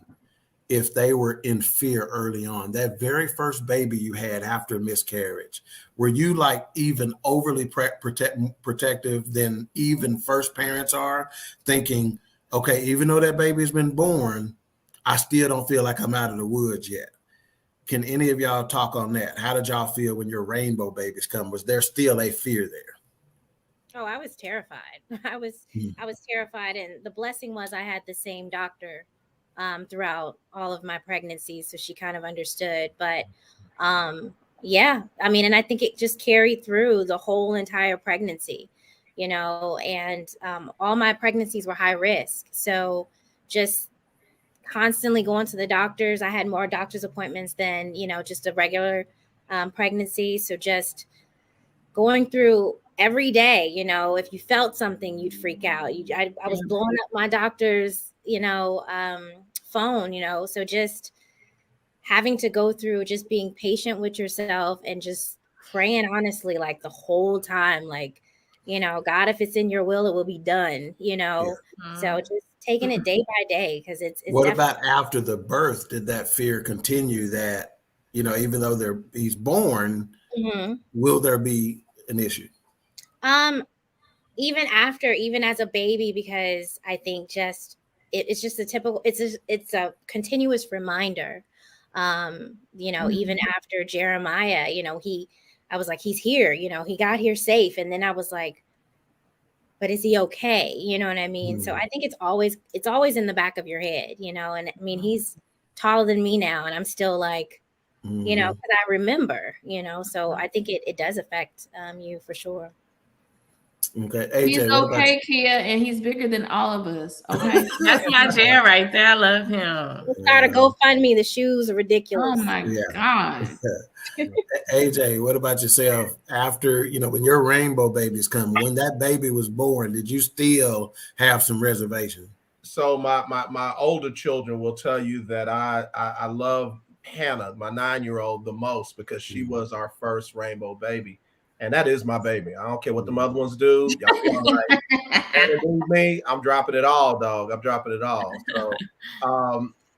if they were in fear early on, that very first baby you had after a miscarriage, were you like even overly protective than even first parents are, thinking, okay, even though that baby's been born, I still don't feel like I'm out of the woods yet? Can any of y'all talk on that? How did y'all feel when your rainbow babies come? Was there still a fear there? Oh, I was terrified. I was terrified. And the blessing was I had the same doctor throughout all of my pregnancies. So she kind of understood. But yeah, I mean, and I think it just carried through the whole entire pregnancy, and all my pregnancies were high risk. So just constantly going to the doctors. I had more doctor's appointments than, just a regular pregnancy. So just going through every day, if you felt something, you'd freak out. I was blowing up my doctor's, phone, so just having to go through just being patient with yourself and just praying honestly, like the whole time, like, God, if it's in your will, it will be done, So just taking it day by day, because it's what about after the birth? Did that fear continue that, even though he's born, will there be an issue? Even as a baby, because I think it's just a typical, it's a continuous reminder. Even after Jeremiah, I was like, he's here, he got here safe. And then I was like, but is he okay? You know what I mean? So I think it's always in the back of your head, and I mean, he's taller than me now, and I'm still like, because I remember, so I think it does affect you for sure. Okay, AJ, he's okay, Kia, and he's bigger than all of us. Okay, that's my jam right there. I love him. We'll start a GoFundMe. The shoes are ridiculous. Oh my God. AJ, what about yourself? After when your rainbow babies come, when that baby was born, did you still have some reservation? So my older children will tell you that I love Hannah, my 9-year-old, the most, because she was our first rainbow baby. And that is my baby. I don't care what the other ones do. Y'all like, me, I'm dropping it all, dog. I'm dropping it all. So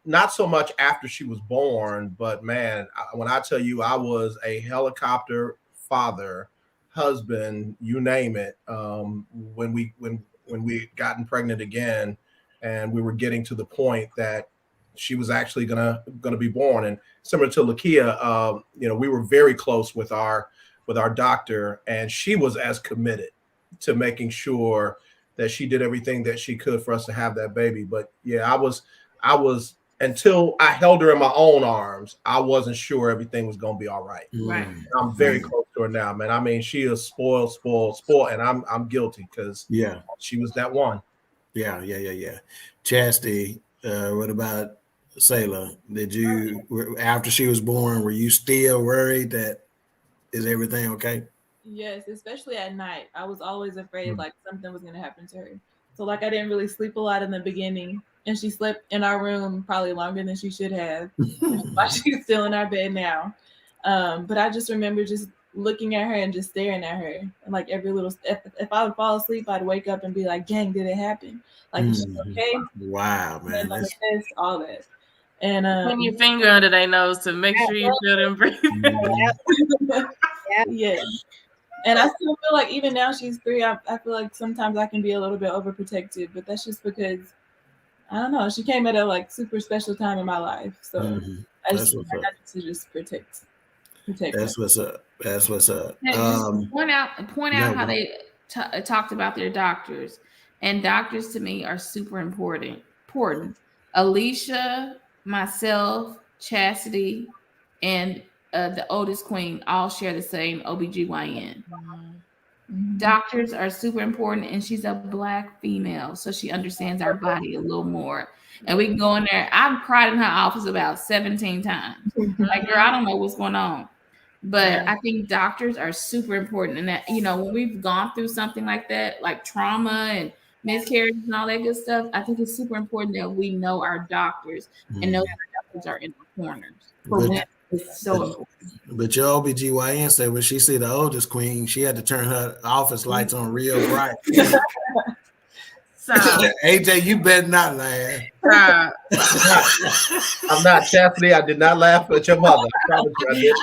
not so much after she was born, but man, when I tell you I was a helicopter father, husband, you name it, when we gotten pregnant again, and we were getting to the point that she was actually gonna be born. And similar to Lekia, we were very close with our doctor, and she was as committed to making sure that she did everything that she could for us to have that baby. But yeah, I was until I held her in my own arms, I wasn't sure everything was gonna be all right. Right. I'm very close to her now, man. I mean, she is spoiled, and I'm guilty because she was that one. Yeah. Chastity, what about Selah? Did you, after she was born, were you still worried that is everything okay? Yes, especially at night. I was always afraid like something was going to happen to her. So like I didn't really sleep a lot in the beginning, and she slept in our room probably longer than she should have. While she's still in our bed now. But I just remember just looking at her and just staring at her. And like every little, if I would fall asleep, I'd wake up and be like, dang, did it happen? Like, is she okay? Wow, man. That's all that. And put your finger under their nose to make sure you feel them breathing. Yeah. And I still feel like even now she's 3, I feel like sometimes I can be a little bit overprotective, but that's just because I don't know. She came at a like super special time in my life, so I just protect. That's what's up. That's what's up. Point out how they talked about their doctors, and doctors to me are super important. Alicia, myself, Chasity, and the oldest queen all share the same OBGYN. Doctors are super important, and she's a Black female, so she understands our body a little more. And we can go in there. I've cried in her office about 17 times. Like, girl, I don't know what's going on. But I think doctors are super important. And that, when we've gone through something like that, like trauma and miscarriage and all that good stuff, I think it's super important that we know our doctors and know that our doctors are in the corners. It's so important. But your OBGYN said when she see the oldest queen, she had to turn her office lights on real bright. So AJ, you better not laugh. I'm not Chastity. I did not laugh at your mother. I promise you,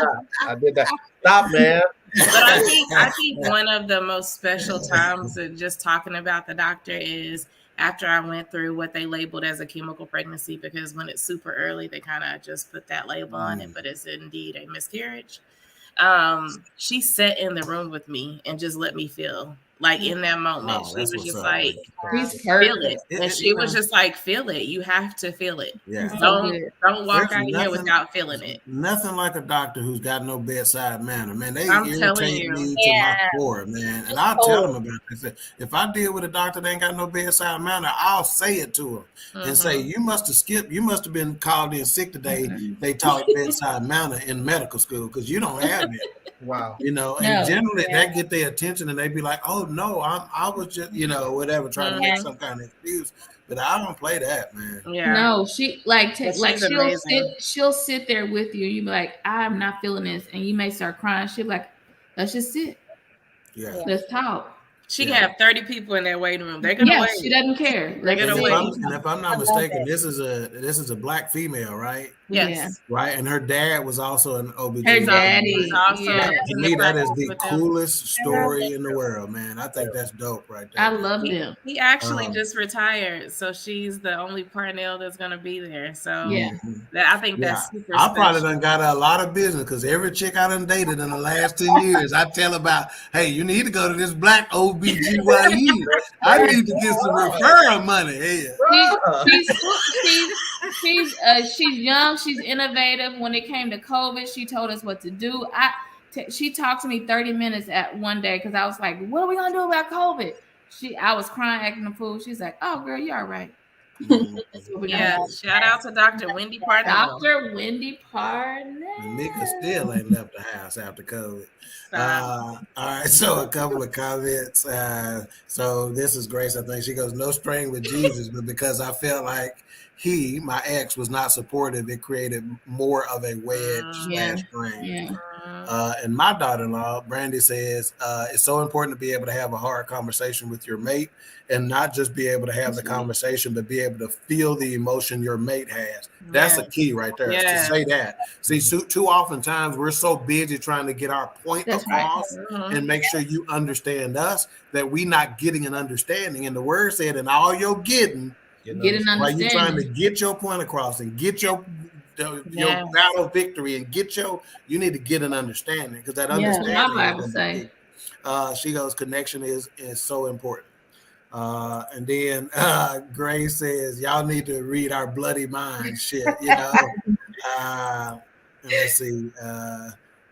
I did not. Stop, man. But I think one of the most special times of just talking about the doctor is after I went through what they labeled as a chemical pregnancy, because when it's super early, they kind of just put that label on it, but it's indeed a miscarriage. She sat in the room with me and just let me feel. Like in that moment, she was just like, feel it. And she was just like, feel it. You have to feel it. Yeah. Don't walk out of here without feeling it. Nothing like a doctor who's got no bedside manner, man. They irritate me to my core, man. And I'll tell them about this. If I deal with a doctor that ain't got no bedside manner, I'll say it to them and say, you must have skipped. You must have been called in sick today. They taught bedside manner in medical school because you don't have it. Wow. And generally that get their attention and they be like, oh no, I was just, whatever, trying to make some kind of excuse. But I don't play that, man. Yeah. No, she she'll sit there with you. You be like, I'm not feeling this, and you may start crying. She'll be like, let's just sit. Yeah. Let's talk. She can have 30 people in that waiting room. They're gonna wait. She doesn't care. They're gonna wait. And if I'm not mistaken, this is a Black female, right? Yes. Right. And her dad was also an OBGYN. Her daddy. To me, that is the coolest story in the world, man. I think that's dope right there. I love him. He actually just retired, so she's the only Parnell that's gonna be there. So I think that's super I probably done got a lot of business because every chick I done dated in the last 10 years, I tell about, hey, you need to go to this Black OBGYN. I need to get some referral money here. She's young. She's innovative. When it came to COVID, she told us what to do. She talked to me 30 minutes at one day because I was like, what are we going to do about COVID? I was crying, acting a fool. She's like, oh, girl, you're all right. Shout out to Dr. Wendy Parnell. Dr. Wendy Parnell. Mika still ain't left the house after COVID. All right, so a couple of comments. So this is Grace, I think. She goes, no strain with Jesus, but because I felt like my ex was not supportive, it created more of a wedge / strain. And my daughter-in-law, Brandy, says it's so important to be able to have a hard conversation with your mate and not just be able to have the conversation, but be able to feel the emotion your mate has. That's a key right there, is to say that. See, too often times we're so busy trying to get our point across and make sure you understand us that we're not getting an understanding. And the word said, in all your getting, Get an understanding. While you're trying to get your point across and get your battle victory and you need to get an understanding, because that understanding. My Bible say. She goes, connection is so important. And then Grace says, y'all need to read our bloody mind shit, and let's see.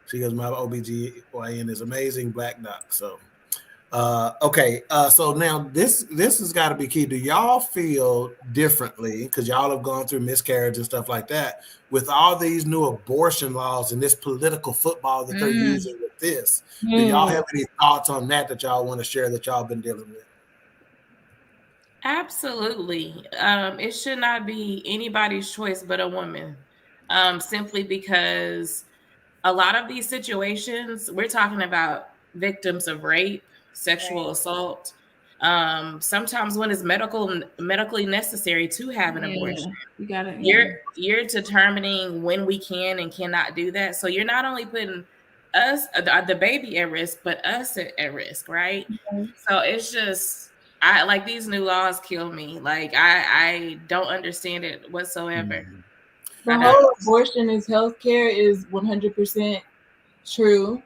She goes, my OBGYN is amazing, Black Doc. So okay. So now this has got to be key. Do y'all feel differently, because y'all have gone through miscarriage and stuff like that, with all these new abortion laws and this political football that they're using with this? Do y'all have any thoughts on that y'all want to share that y'all been dealing with? Absolutely. It should not be anybody's choice but a woman, simply because a lot of these situations, we're talking about victims of rape, sexual assault, sometimes when it's medically necessary to have an abortion. You got it. You're determining when we can and cannot do that. So you're not only putting us, the baby, at risk, but us at risk, right? So it's just, I like, these new laws kill me. Like, I don't understand it whatsoever. The whole abortion is healthcare is 100% true,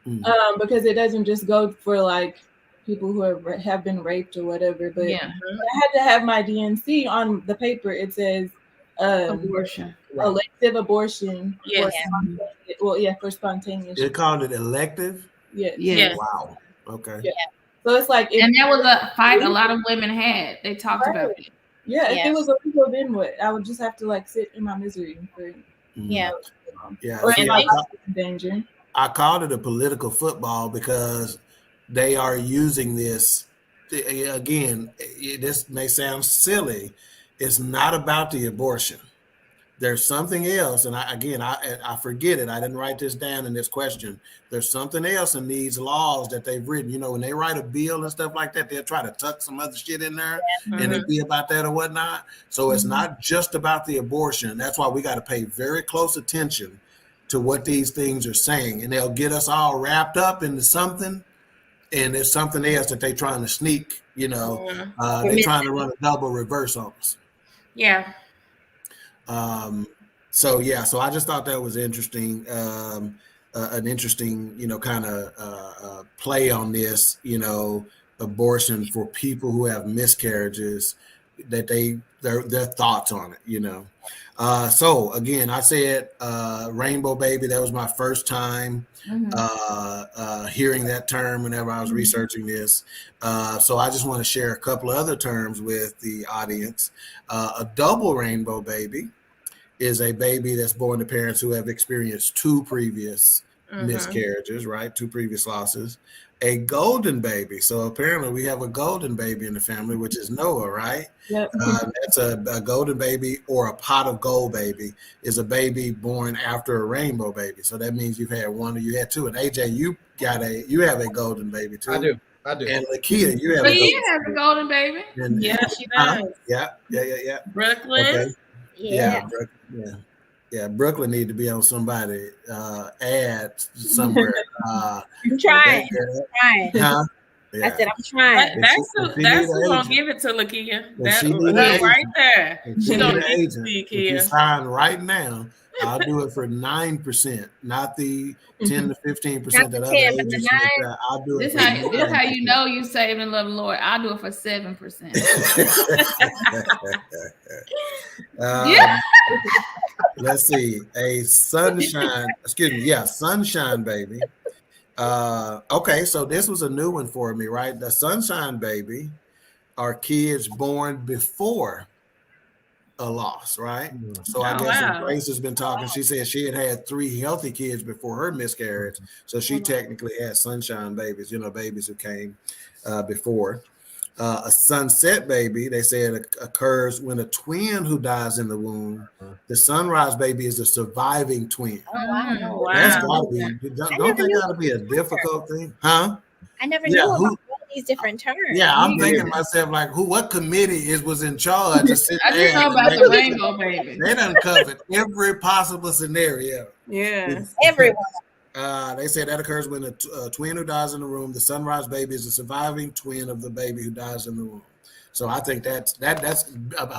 because it doesn't just go for like people who have been raped or whatever. But I had to have my DNC on the paper. It says abortion, elective abortion. Yes. For spontaneous. They called it elective. Yes. Wow. Okay. Yeah. So it's like, and that was a fight a lot of women had. They talked about it. Yeah, if it was illegal, then what? I would just have to like sit in my misery for or in danger. I called it a political football because they are using this. Again, this may sound silly. It's not about the abortion. There's something else, and I forget it. I didn't write this down in this question. There's something else in these laws that they've written. When they write a bill and stuff like that, they'll try to tuck some other shit in there, and it be about that or whatnot. So it's not just about the abortion. That's why we got to pay very close attention to what these things are saying, and they'll get us all wrapped up into something, and there's something else that they're trying to sneak. They're trying to run a double reverse on us. Yeah. So I just thought that was interesting, an interesting, kind of play on this, abortion for people who have miscarriages, that their thoughts on it, So again, I said rainbow baby. That was my first time hearing that term whenever I was researching this. So I just want to share a couple of other terms with the audience. A double rainbow baby is a baby that's born to parents who have experienced two previous miscarriages, right? Two previous losses. A golden baby. So apparently we have a golden baby in the family, which is Noah, right? Yep. That's a golden baby, or a pot of gold baby is a baby born after a rainbow baby. So that means you've had one or you had two. And AJ, you have a golden baby too. I do. And Lekia, you have a golden baby. And, yeah, she does. Yeah. Brooklyn. Okay. Yeah, Brooklyn need to be on somebody ad somewhere. I'm trying. Huh? Yeah. I said I'm trying. That's who's gonna give it to Lekia. That right there. She don't need to see Lekia. If you sign right now, I'll do it for 9%, not the 10 to 15% that other agents make. I'll do it. This how you know you saving and love the Lord. I'll do it for 7%. Let's see. A sunshine baby. Okay, so this was a new one for me, right? The sunshine baby are kids born before a loss, right? So I guess when Grace has been talking, she said she had 3 healthy kids before her miscarriage. So she technically had sunshine babies, babies who came before. A sunset baby, they said, occurs when a twin who dies in the womb. The sunrise baby is a surviving twin. Oh, wow. That's gotta be, don't that gotta be a difficult thing? Huh? I never knew about all these different terms. Yeah, I'm thinking to myself, like, what committee was in charge to sit I just know about the rainbow baby. They done covered every possible scenario. Yeah. Everyone. They said that occurs when a twin who dies in the womb. The sunrise baby is a surviving twin of the baby who dies in the womb. So I think that's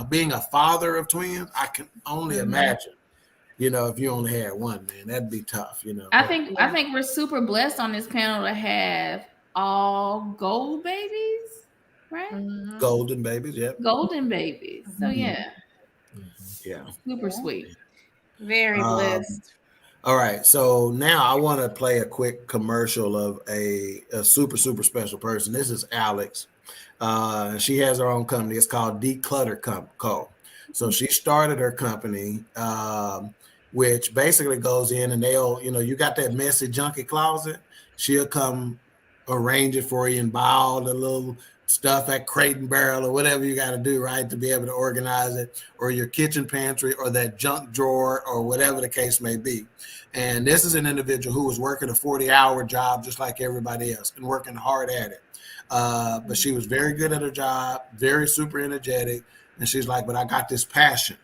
being a father of twins. I can only imagine, if you only had one, man, that'd be tough. I think we're super blessed on this panel to have all gold babies, right? Golden babies, yep. Golden babies. So yeah, super sweet. Very blessed. All right, so now I want to play a quick commercial of a super, super special person. This is Alex. She has her own company. It's called Declutter Co. So she started her company, which basically goes in and they'll, you got that messy, junky closet. She'll come arrange it for you and buy all the little stuff at Crate and Barrel or whatever you got to do, right, to be able to organize it, or your kitchen pantry or that junk drawer or whatever the case may be. And this is an individual who was working a 40-hour job just like everybody else and working hard at it. But she was very good at her job, very super energetic. And she's like, but I got this passion.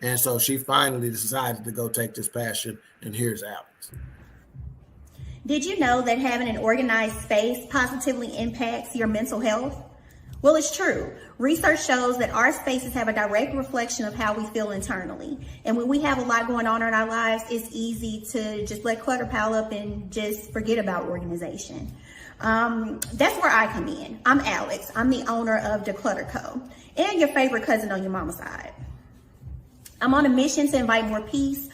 And so she finally decided to go take this passion. And here's Alex. Did you know that having an organized space positively impacts your mental health? Well, it's true. Research shows that our spaces have a direct reflection of how we feel internally. And when we have a lot going on in our lives, it's easy to just let clutter pile up and just forget about organization. That's where I come in. I'm Alex. I'm the owner of Declutter Co. and your favorite cousin on your mama's side. I'm on a mission to invite more peace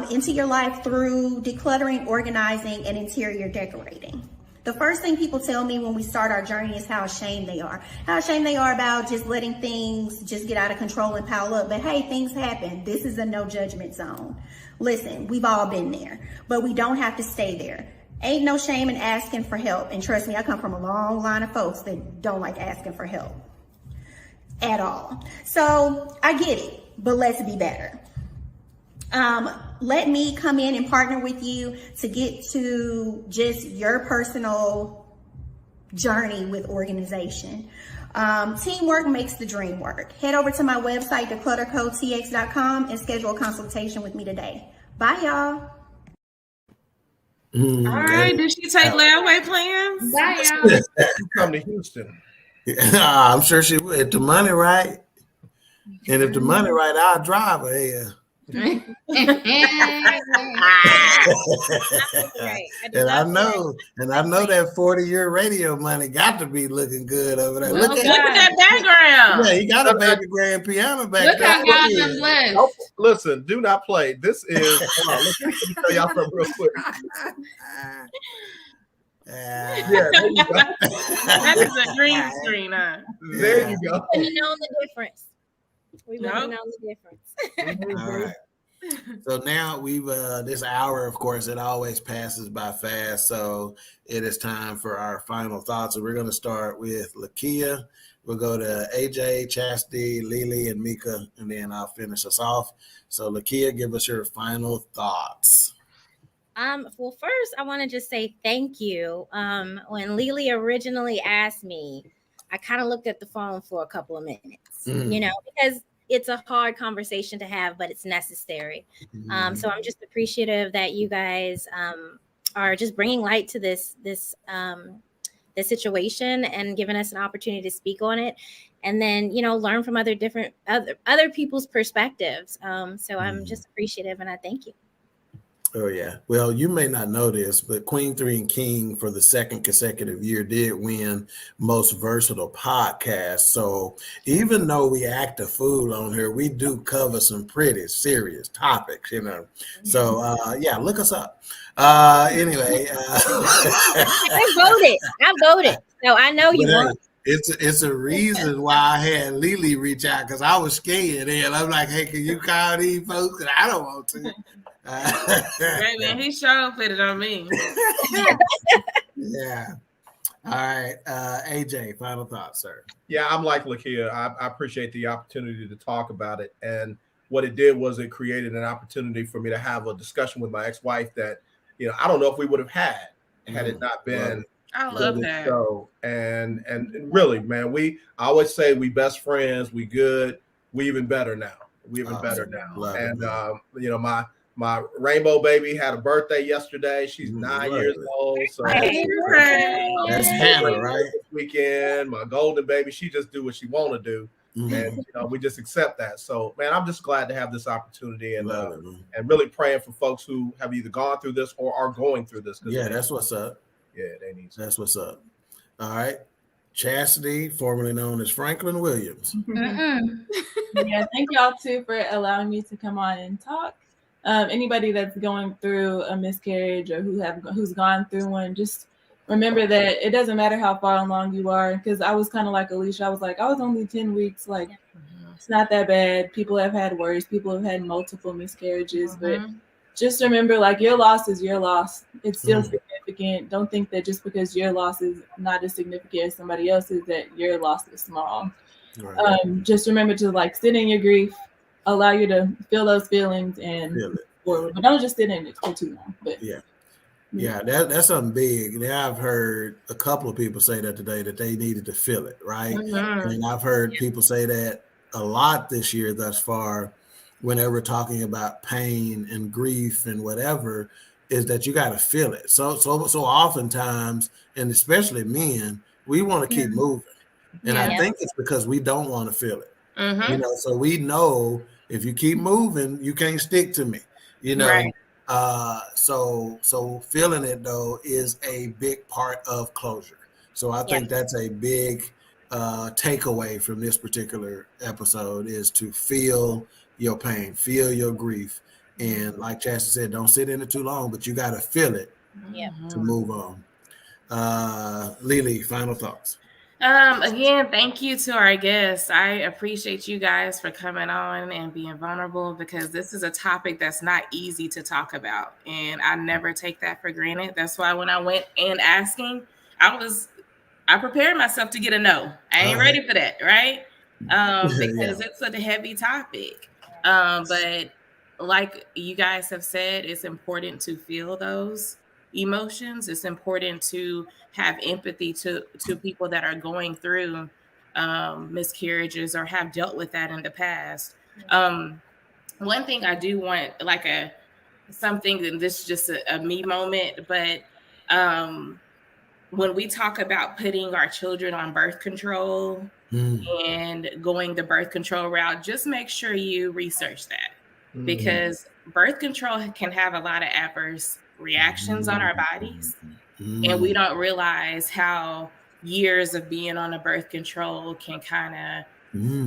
into your life through decluttering, organizing, and interior decorating. The first thing people tell me when we start our journey is how ashamed they are. How ashamed they are about just letting things just get out of control and pile up. But hey, things happen. This is a no judgment zone. Listen, we've all been there, but we don't have to stay there. Ain't no shame in asking for help. And trust me, I come from a long line of folks that don't like asking for help at all. So I get it, but let's be better. Let me come in and partner with you to get to just your personal journey with organization. Teamwork makes the dream work. Head over to my website, decluttercotx.com, and schedule a consultation with me today. Bye, y'all. All right. Did she take layaway plans? Bye, y'all. Come to Houston. I'm sure she would. If the money right, and if the money right, I'll drive her here. And I know that 40-year radio money got to be looking good over there. Look at that background. Yeah, he got a baby grand piano back Look there. how God is blessed. Oh, listen, do not play. This is. Let me tell y'all something real quick. Yeah, there you go. That is a green screen, huh? There you go. We know the difference. We know the difference. All right. So now we've this hour, of course, it always passes by fast. So it is time for our final thoughts. And we're going to start with Lekia. We'll go to AJ, Chasity, Lily, and Mika, and then I'll finish us off. So Lekia, give us your final thoughts. Well, first, I want to just say thank you. When Lily originally asked me, I kind of looked at the phone for a couple of minutes, because it's a hard conversation to have, but it's necessary. So I'm just appreciative that you guys are just bringing light to this situation and giving us an opportunity to speak on it, and then learn from other people's perspectives. So I'm just appreciative, and I thank you. Oh, yeah. Well, you may not know this, but Queen 3 and King for the second consecutive year did win Most Versatile Podcast. So even though we act a fool on here, we do cover some pretty serious topics, So, look us up. Anyway. I voted. So I know you won. It's a reason why I had Lily reach out, because I was scared. And I'm like, hey, can you call these folks? And I don't want to. Man, he sure put it on me. Yeah. All right. AJ, final thoughts, sir. Yeah, I'm like Lekia. I appreciate the opportunity to talk about it. And what it did was it created an opportunity for me to have a discussion with my ex-wife that, I don't know if we would have had it not been. I love that. Show. And really, man, I always say we best friends, we good, we even better now. We even better now. And My rainbow baby had a birthday yesterday. She's 9 years old. So that's Hannah, right? This weekend, my golden baby, she just do what she want to do. And we just accept that. So, man, I'm just glad to have this opportunity and really praying for folks who have either gone through this or are going through this. Yeah, that's what's up. Yeah, they need to. That's what's up. All right. Chasity, formerly known as Franklin Williams. Yeah, thank y'all too for allowing me to come on and talk. Anybody that's going through a miscarriage or who's gone through one, just remember that it doesn't matter how far along you are. Because I was kind of like Alicia. I was like, I was only 10 weeks. Like, it's not that bad. People have had worse. People have had multiple miscarriages. But just remember, like, your loss is your loss. It's still significant. Don't think that just because your loss is not as significant as somebody else's, that your loss is small. Right. Just remember to, like, sit in your grief. Allow you to feel those feelings and feel it. Forward. But don't just sit in it for too long. But yeah, that's something big. Now, I've heard a couple of people say that today, that they needed to feel it, right? And I've heard people say that a lot this year thus far, whenever we're talking about pain and grief and whatever, is that you got to feel it. So oftentimes, and especially men, we want to keep moving. And I think it's because we don't want to feel it. So we know if you keep moving, you can't stick to me, Right. So feeling it though is a big part of closure. So I think that's a big takeaway from this particular episode, is to feel your pain, feel your grief. And like Chasity said, don't sit in it too long, but you got to feel it to move on. Lily, final thoughts. Again, thank you to our guests. I appreciate you guys for coming on and being vulnerable, because this is a topic that's not easy to talk about. And I never take that for granted. That's why when I went in asking, I prepared myself to get a no. I ain't ready for that, right? Because it's such a heavy topic. But like you guys have said, it's important to feel those emotions. It's important to have empathy to people that are going through miscarriages or have dealt with that in the past. One thing I do want, like something, and this is just a me moment, but when we talk about putting our children on birth control and going the birth control route, just make sure you research that, because birth control can have a lot of adverse reactions on our bodies. And we don't realize how years of being on a birth control can kind of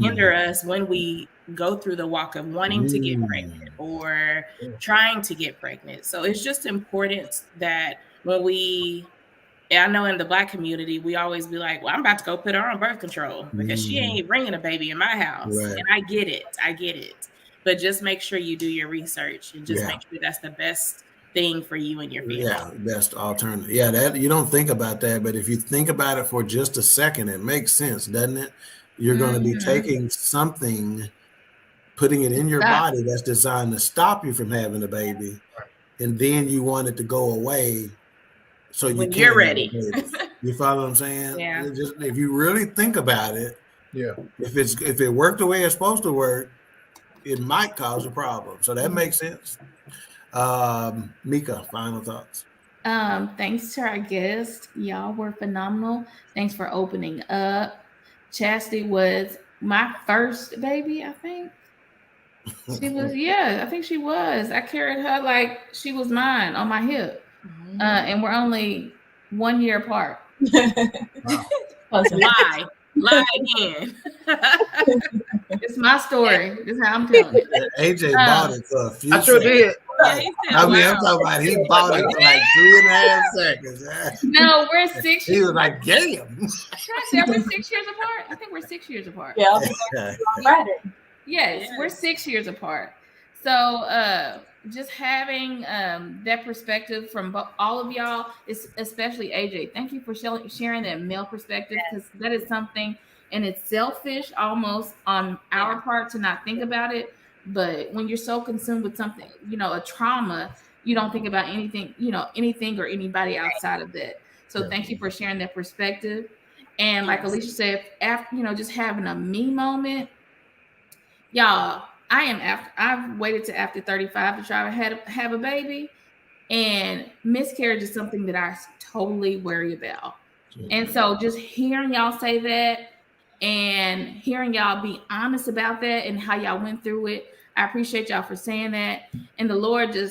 hinder us when we go through the walk of wanting to get pregnant or trying to get pregnant. So it's just important that I know in the Black community, we always be like, well, I'm about to go put her on birth control because she ain't bringing a baby in my house. Right. And I get it. But just make sure you do your research and just make sure that's the best thing for you and your family. Yeah, best alternative. Yeah, that you don't think about that, but if you think about it for just a second, it makes sense, doesn't it? You're going to be taking something, putting it in your body that's designed to stop you from having a baby, and then you want it to go away so you're ready. You follow what I'm saying? Yeah. Just, if you really think about it, if it worked the way it's supposed to work, it might cause a problem. So that makes sense. Mika, final thoughts. Thanks to our guests. Y'all were phenomenal. Thanks for opening up. Chasity was my first baby, I think. She was, I think she was. I carried her like she was mine on my hip. And we're only 1 year apart. Wow. Lie again. It's my story. This is how I'm telling it. AJ bought it for a few I sure seconds. did. I'm talking about he bought it for like 3.5 seconds. No, we're 6 years. He was like, damn. We're 6 years apart. I think we're 6 years apart. Yeah. Yes, we're 6 years apart. So just having that perspective from all of y'all, especially AJ, thank you for sharing that male perspective, because that is something, and it's selfish almost on our part to not think about it. But when you're so consumed with something, a trauma, you don't think about anything or anybody outside of that. So thank you for sharing that perspective. And like Alicia said, after, just having a me moment, y'all, I've waited to after 35 to try to have a baby, and miscarriage is something that I totally worry about. And so just hearing y'all say that and hearing y'all be honest about that and how y'all went through it, I appreciate y'all for saying that. And the Lord I'm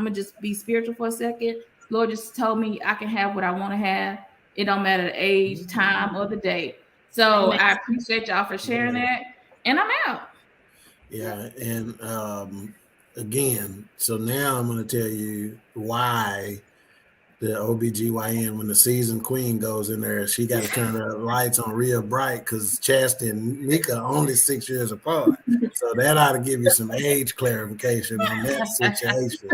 gonna just be spiritual for a second. Lord just told me I can have what I want to have. It don't matter the age, time, or the date. So I appreciate y'all for sharing that. And I'm out. Yeah, and again, so now I'm going to tell you why the OBGYN, when the seasoned queen goes in there, she got to turn the lights on real bright because Chastity and Mika are only 6 years apart. So that ought to give you some age clarification on that situation.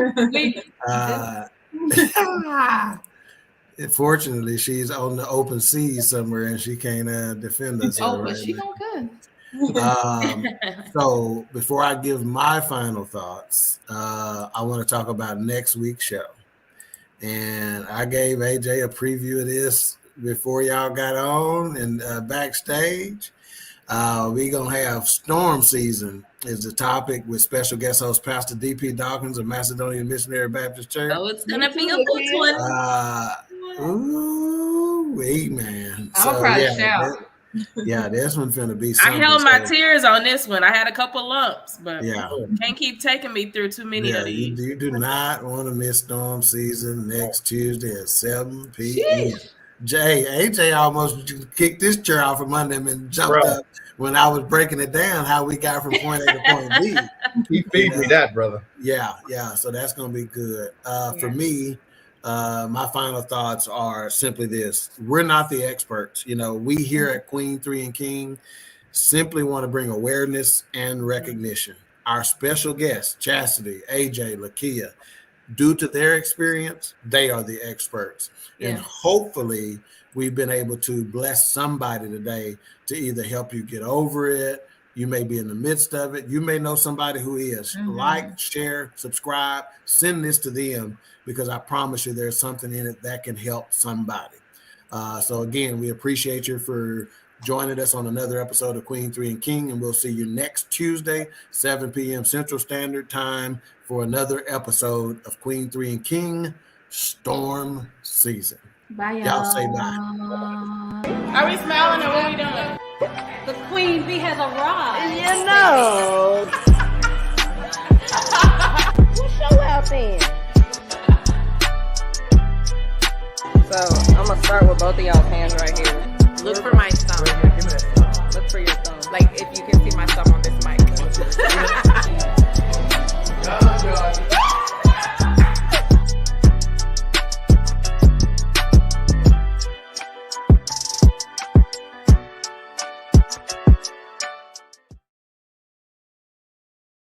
Fortunately, she's on the open seas somewhere and she can't defend us. But she gonna good. So before I give my final thoughts, I want to talk about next week's show. And I gave AJ a preview of this before y'all got on and backstage. We're going to have Storm Season is the topic with special guest host Pastor D.P. Dawkins of Macedonian Missionary Baptist Church. Oh, it's going to be a good one. Man. I'm proud to shout. This one's finna be something. I held my tears on this one. I had a couple lumps, but can't keep taking me through too many of these. You do not want to miss Storm Season next Tuesday at 7 p.m. AJ almost kicked this chair off of Monday and jumped up when I was breaking it down how we got from point A to point B. He feed me that, brother. Yeah. So that's gonna be good. For me, my final thoughts are simply this: we're not the experts. We here at Queen 3 and King simply want to bring awareness and recognition. Our special guests, Chasity, AJ, Lekia, due to their experience, they are the experts. And hopefully we've been able to bless somebody today to either help you get over it. You may be in the midst of it. You may know somebody who is. Like, share, subscribe, send this to them, because I promise you there's something in it that can help somebody. So again, we appreciate you for joining us on another episode of Queen 3 and King, and we'll see you next Tuesday, 7 p.m. Central Standard Time for another episode of Queen 3 and King Storm Season. Bye, y'all. Y'all say bye. Are we smiling or what are we doing? The Queen Bee has arrived. You know. What's your out then? So I'm gonna start with both of y'all's hands right here. Look for my thumb. Look for your thumb. Like if you can see my thumb on